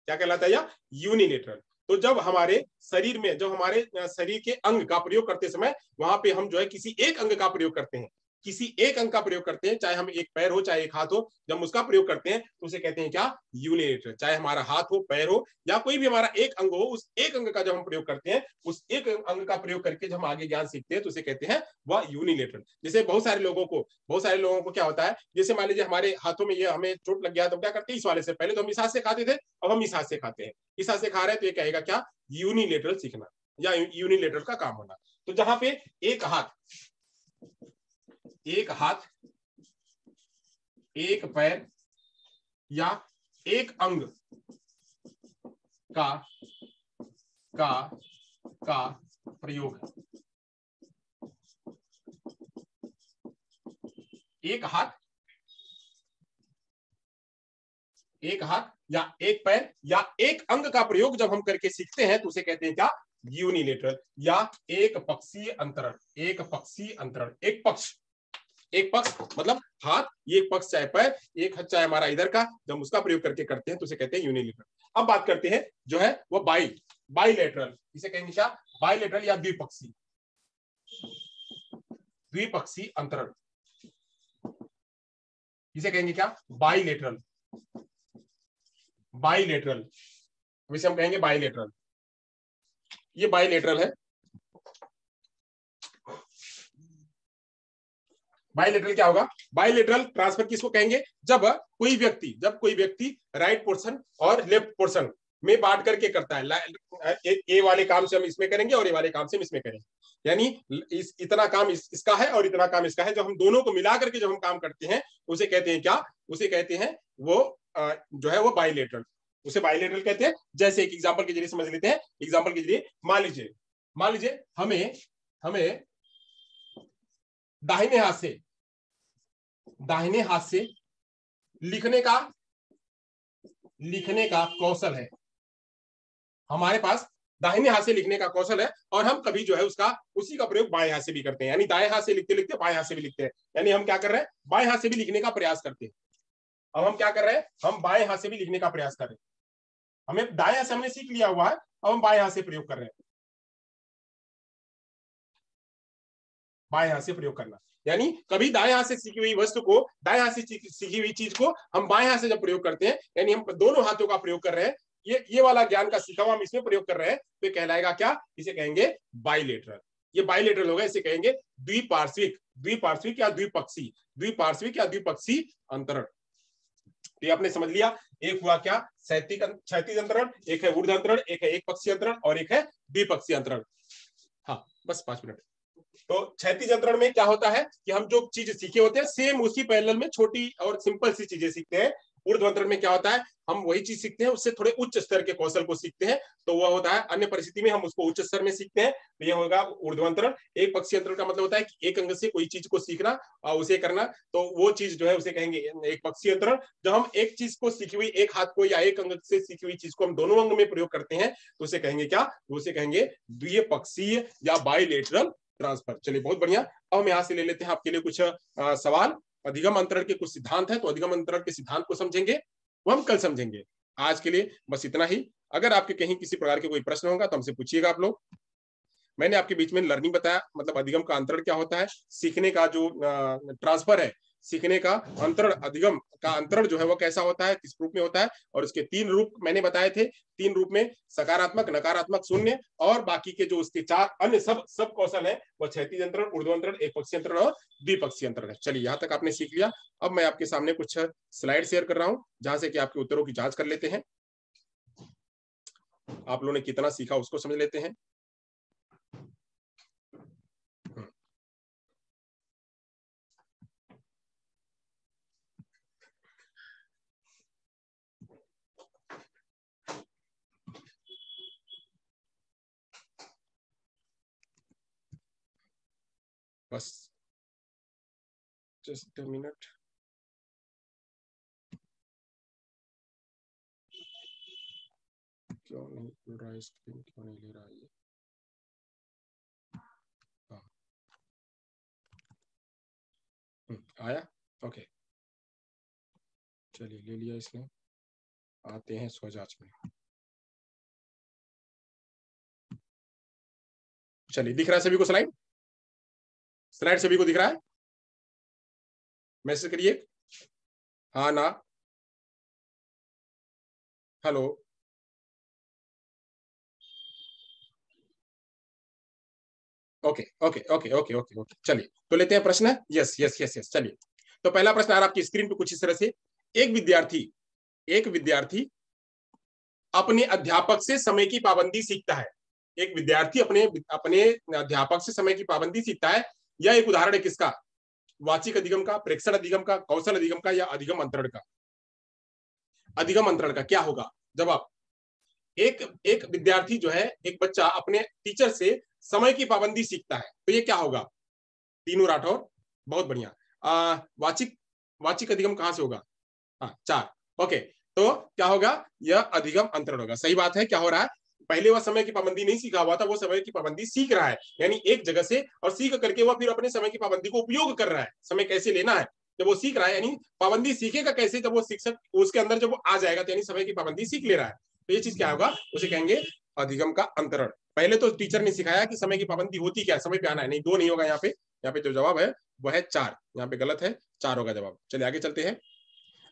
क्या कहलाता है, या यूनिलेटरल। तो जब हमारे शरीर में, जब हमारे शरीर के अंग का प्रयोग करते समय, वहां पे हम जो है किसी एक अंग का प्रयोग करते हैं, किसी एक अंग का प्रयोग करते हैं, चाहे हम एक पैर हो चाहे एक हाथ हो, जब हम उसका प्रयोग करते हैं तो उसे कहते हैं क्या, यूनिलेटरल। चाहे हमारा हाथ हो, पैर हो, या कोई भी हमारा एक अंग हो, उस एक अंग का जब हम प्रयोग करते हैं, उस एक अंग का प्रयोग करके जब हम आगे ज्ञान सीखते हैं तो उसे कहते हैं वह यूनिलेटरल। जैसे बहुत सारे लोगों को क्या होता है, जैसे मान लीजिए हमारे हाथों में ये हमें चोट लग गया, तो क्या करते हैं, इस वाले से, पहले तो हम इस हाथ से खाते थे, अब हम इस हाथ से खाते हैं, इस हाथ से खा रहे हैं, तो ये कहेगा क्या, यूनिलेटरल सीखना या यूनिलेटरल का काम होना। तो जहां पे एक हाथ, एक पैर या एक अंग का प्रयोग, एक हाथ या एक पैर या एक अंग का प्रयोग जब हम करके सीखते हैं तो उसे कहते हैं क्या, यूनिलेटरल या एक पक्षीय अंतरण। एक पक्षीय अंतरण, एक पक्ष मतलब हाथ, ये एक पक्ष चाहे पैर, एक हाथ चाहे हमारा इधर का, जब उसका प्रयोग करके करते हैं तो उसे कहते हैं यूनिलेटरल। अब बात करते हैं जो है वो बाइलेटरल। इसे कहेंगे क्या, बाइलेटरल या द्विपक्षीय अंतरण। इसे कहेंगे क्या, बाइलेटरल। वैसे हम कहेंगे बाइलेटरल, ये बाइलेटरल है। बाइलेटरल क्या होगा, बाइलेटरल ट्रांसफर किसको कहेंगे, जब कोई व्यक्ति राइट पोर्शन और लेफ्ट पोर्शन में बांट करके करता है। ए वाले काम से हम इसमें करेंगे और ए वाले काम से हम इसमें करेंगे, यानी इतना काम इसका है और इतना काम इसका है। जब हम दोनों को मिला करके जब हम काम करते हैं उसे कहते हैं क्या, उसे कहते हैं वो जो है वो बाइलेटरल, उसे बाइलेटरल कहते हैं। जैसे एक एग्जांपल के जरिए समझ लेते हैं। एग्जांपल के जरिए मान लीजिए हमें दाहिने हाथ से लिखने का कौशल है। हमारे पास दाहिने हाथ से लिखने का कौशल है, और हम कभी जो है उसी का प्रयोग बाएं हाथ से भी करते हैं, यानी दाएं हाथ से लिखते लिखते बाएं हाथ से भी लिखते हैं, यानी हम क्या कर रहे हैं, बाएं हाथ से भी लिखने का प्रयास करते हैं। अब हम क्या कर रहे हैं, हम बाएं हाथ से भी लिखने का प्रयास कर रहे हैं। हमें दाएं हाथ से हमने सीख लिया हुआ है, अब हम बाएं हाथ से प्रयोग कर रहे हैं। बाएं हाथ से प्रयोग करना, यानी कभी दाएं हाथ से सीखी हुई वस्तु को, दाएं हाथ से सीखी हुई चीज को हम बाएं हाथ से जब प्रयोग करते हैं, यानी हम दोनों हाथों का प्रयोग कर रहे हैं, ये वाला ज्ञान का सीखा हुआ हम इसमें प्रयोग कर रहे हैं, तो कहलाएगा क्या, इसे कहेंगे बाइलेटरल। ये बाइलेटरल होगा, इसे कहेंगे द्विपार्श्विक या द्विपक्षीय अंतरण। तो ये आपने समझ लिया, एक हुआ क्या, क्षैतिज अंतरण, एक है ऊर्ध्व अंतरण, एक है एक पक्षीय अंतरण और एक है द्विपक्षीय अंतरण। हाँ बस 5 मिनट। तो क्षैतिज अंतरण में क्या होता है कि हम जो चीज सीखे होते हैं सेम उसी पैरेलल में छोटी और सिंपल सी चीजें सीखते हैं। ऊर्ध्व अंतरण में क्या होता है, हम वही चीज सीखते हैं, उससे थोड़े उच्च स्तर के कौशल को सीखते हैं, तो वह होता है अन्य परिस्थिति में हम उसको उच्च स्तर में सीखते हैं, तो यह होगा ऊर्ध्व अंतरण। एक पक्षीय अंतरण का मतलब होता है कि एक अंग से कोई चीज को सीखना और उसे करना, तो वो चीज जो है उसे कहेंगे एक पक्षीय अंतरण। जब हम एक चीज को सीखी हुई, एक हाथ को या एक अंग से सीखी हुई चीज को हम दोनों अंग में प्रयोग करते हैं तो उसे कहेंगे क्या, उसे कहेंगे द्विपक्षीय या बाइलेटरल ट्रांसफर। चलिए बहुत बढ़िया। अब हम यहाँ से ले लेते हैं आपके लिए कुछ सवाल। अधिगम अंतरण के कुछ सिद्धांत है, तो अधिगम अंतरण के सिद्धांत को समझेंगे, वो हम कल समझेंगे। आज के लिए बस इतना ही। अगर आपके कहीं किसी प्रकार के कोई प्रश्न होगा तो हमसे पूछिएगा आप लोग। मैंने आपके बीच में लर्निंग बताया, मतलब अधिगम का अंतरण क्या होता है, सीखने का जो ट्रांसफर है, सीखने का अंतरण, अधिगम का अंतरण जो है वो कैसा होता है, किस रूप में होता है, और उसके 3 रूप मैंने बताए थे। 3 रूप में सकारात्मक, नकारात्मक, शून्य, और बाकी के जो उसके 4 अन्य सब कौशल है वो क्षैतिज अंतरण, ऊर्ध्व अंतरण, एक पक्षीय अंतरण और द्विपक्षीय अंतरण है। चलिए यहाँ तक आपने सीख लिया। अब मैं आपके सामने कुछ स्लाइड शेयर कर रहा हूँ जहां से कि आपके उत्तरों की जांच कर लेते हैं। आप लोगों ने कितना सीखा उसको समझ लेते हैं। बस जस्ट अ मिनट। क्यों नहीं खुल रहा है स्क्रीन, क्यों नहीं ले रहा है ये? आया, ओके चलिए ले लिया इसने। आते हैं स्वजाच में। चलिए दिख रहा है सभी को स्लाइड? स्लाइड सभी को दिख रहा है? मैसेज करिए हाँ ना। Hello, okay okay okay okay okay okay चलिए तो लेते हैं प्रश्न। यस यस यस यस चलिए। तो पहला प्रश्न आ रहा है आपकी स्क्रीन पे कुछ इस तरह से। एक विद्यार्थी अपने अध्यापक से समय की पाबंदी सीखता है। एक विद्यार्थी अपने अपने अध्यापक से समय की पाबंदी सीखता है। यह एक उदाहरण है किसका? वाचिक अधिगम का, प्रेक्षण अधिगम का, कौशल अधिगम का, या अधिगम अंतरण का? अधिगम अंतरण का क्या होगा जवाब? एक एक विद्यार्थी जो है, एक बच्चा अपने टीचर से समय की पाबंदी सीखता है, तो ये क्या होगा? तीनों राठौर, बहुत बढ़िया। वाचिक वाचिक अधिगम कहां से होगा? हाँ 4, ओके। तो क्या होगा? यह अधिगम अंतरण होगा। सही बात है। क्या हो रहा है? पहले वह समय की पाबंदी नहीं सीखा हुआ था, वो समय की पाबंदी सीख रहा है, यानी एक जगह से, और सीख करके वह फिर अपने समय की पाबंदी को उपयोग कर रहा है। समय कैसे लेना है जब वो सीख रहा है, यानी पाबंदी सीखेगा कैसे जब वो शिक्षक उसके अंदर जब वो आ जाएगा, तो यानी समय की पाबंदी सीख ले रहा है। तो ये चीज क्या होगा? उसे कहेंगे अधिगम का अंतरण। पहले तो टीचर ने सिखाया कि समय की पाबंदी होती क्या, समय पे आना है। नहीं, 2 नहीं होगा यहाँ पे। यहाँ पे जो जवाब है वह है 4। यहाँ पे गलत है, 4 होगा जवाब। चलिए आगे चलते हैं,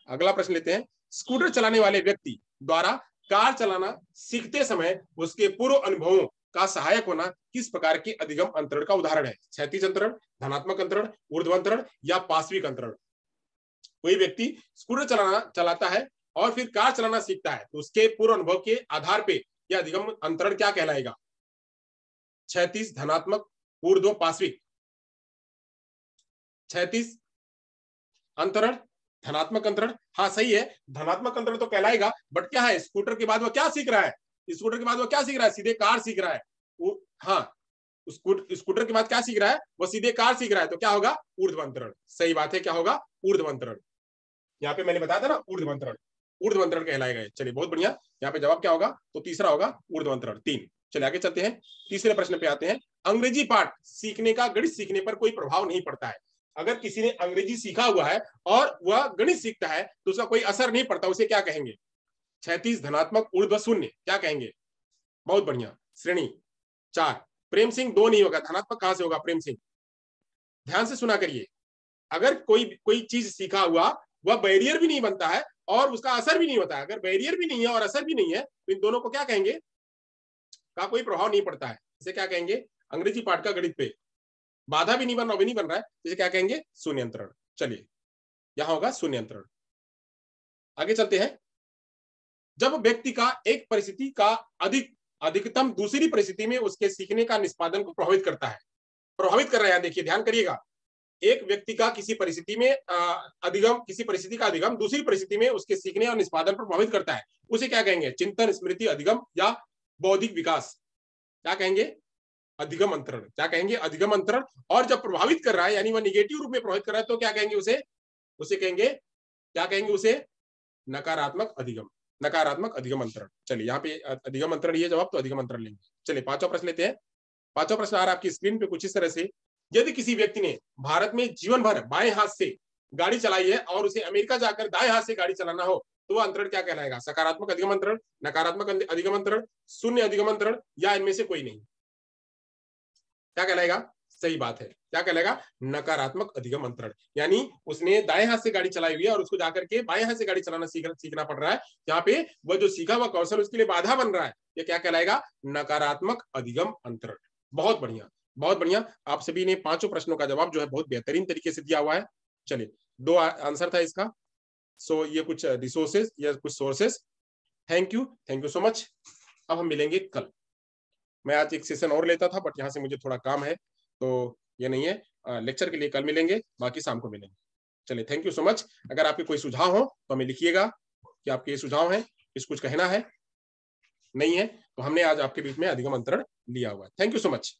अगला प्रश्न लेते हैं। स्कूटर चलाने वाले व्यक्ति द्वारा कार चलाना सीखते समय उसके पूर्व अनुभवों का सहायक होना किस प्रकार के अधिगम अंतरण का उदाहरण है? क्षैतिज अंतरण, धनात्मक अंतरण, ऊर्ध्वांतरण, या पार्श्विक अंतरण? कोई व्यक्ति स्कूटर चलाता है और फिर कार चलाना सीखता है, तो उसके पूर्व अनुभव के आधार पर यह अधिगम अंतरण क्या कहलाएगा? क्षैतिज, धनात्मक, ऊर्ध्व, पार्श्विक? क्षैतिज अंतरण, धनात्मक अंतरण, हाँ सही है, धनात्मक अंतरण तो कहलाएगा। बट क्या है, स्कूटर के बाद वो क्या सीख रहा है? स्कूटर के बाद वो क्या सीख रहा है? सीधे कार सीख रहा है। हाँ, स्कूटर के बाद क्या सीख रहा है? वो सीधे कार सीख रहा है, तो क्या होगा? ऊर्ध्वांतरण। सही बात है, क्या होगा? ऊर्ध्वांतरण। यहाँ पे मैंने बताया था ना, ऊर्ध्वांतरण, ऊर्ध्वांतरण कहलाएगा। चलिए बहुत बढ़िया। यहाँ पे जवाब क्या होगा? तो तीसरा होगा ऊर्ध्वांतरण, 3। चलिए आगे चलते हैं, तीसरे प्रश्न पे आते हैं। अंग्रेजी पाठ सीखने का गणित सीखने पर कोई प्रभाव नहीं पड़ता है। अगर किसी ने अंग्रेजी सीखा हुआ है और वह गणित सीखता है तो उसका कोई असर नहीं पड़ता, उसे क्या कहेंगे? क्षैतिज, धनात्मक, ऊर्ध्व, शून्य, क्या कहेंगे? बहुत बढ़िया, श्रेणी 4। प्रेम सिंह 2 नहीं होगा, धनात्मक कहां से होगा? प्रेम सिंह, ध्यान से सुना करिए। अगर कोई चीज सीखा हुआ, वह बैरियर भी नहीं बनता है और उसका असर भी नहीं होता है। अगर बैरियर भी नहीं है और असर भी नहीं है, तो इन दोनों को क्या कहेंगे? का कोई प्रभाव नहीं पड़ता है, इसे क्या कहेंगे? अंग्रेजी पाठ का गणित पे बाधा भी नहीं बन रहा, भी नहीं बन रहा है, इसे क्या कहेंगे? शून्य अंतरण। चलिए यहां होगा शून्य अंतरण। आगे चलते हैं। जब व्यक्ति का एक परिस्थिति का अधिकतम दूसरी परिस्थिति में उसके सीखने का निष्पादन को प्रभावित करता है, प्रभावित कर रहा है, देखिए ध्यान करिएगा। एक व्यक्ति का किसी परिस्थिति में अधिगम, किसी परिस्थिति का अधिगम दूसरी परिस्थिति में उसके सीखने और निष्पादन पर प्रभावित करता है, उसे क्या कहेंगे? चिंतन, स्मृति, अधिगम, या बौद्धिक विकास? क्या कहेंगे? अधिगम अंतरण। क्या कहेंगे? अधिगम अंतरण। और जब प्रभावित कर रहा है, यानी वह निगेटिव रूप में प्रभावित कर रहा है, तो क्या कहेंगे उसे? उसे कहेंगे, क्या कहेंगे उसे? नकारात्मक अधिगम, नकारात्मक अधिगम अंतरण। चलिए यहाँ पे अधिगम अंतरण ये जवाब, तो अधिगम अंतरण लेंगे। चलिए पांचवा प्रश्न लेते हैं। पांचवा प्रश्न आ रहा है आपकी स्क्रीन पे कुछ इस तरह से। यदि किसी व्यक्ति ने भारत में जीवन भर बाएं हाथ से गाड़ी चलाई है और उसे अमेरिका जाकर दाएं हाथ से गाड़ी चलाना हो, तो वह अंतरण क्या कहलाएगा? सकारात्मक अधिगम अंतरण, नकारात्मक अधिगम अंतरण, शून्य अधिगम अंतरण, या इनमें से कोई नहीं? क्या कहलाएगा? सही बात है, क्या कहलाएगा? नकारात्मक अधिगम अंतरण। यानी उसने दाएं हाथ से गाड़ी चलाई हुई है और उसको जाकर के बाएं हाथ से गाड़ी चलाना सीखना पड़ रहा है, यहाँ पे वह जो सीखा हुआ कौशल उसके लिए बाधा बन रहा है, ये क्या कहलाएगा? नकारात्मक अधिगम अंतरण। बहुत बढ़िया, बहुत बढ़िया। आप सभी ने पांचों प्रश्नों का जवाब जो है बहुत बेहतरीन तरीके से दिया हुआ है। चलिए 2 आंसर था इसका। सो ये कुछ रिसोर्सेज या कुछ sources. Thank you so much. अब हम मिलेंगे कल। मैं आज एक सेशन और लेता था, बट यहाँ से मुझे थोड़ा काम है, तो ये नहीं है। लेक्चर के लिए कल मिलेंगे, बाकी शाम को मिलेंगे। चलिए थैंक यू सो मच। अगर आपके कोई सुझाव हो तो हमें लिखिएगा कि आपके ये सुझाव हैं, इस कुछ कहना है, नहीं है तो हमने आज आपके बीच में अधिगम अंतरण लिया हुआ है। Thank you so much.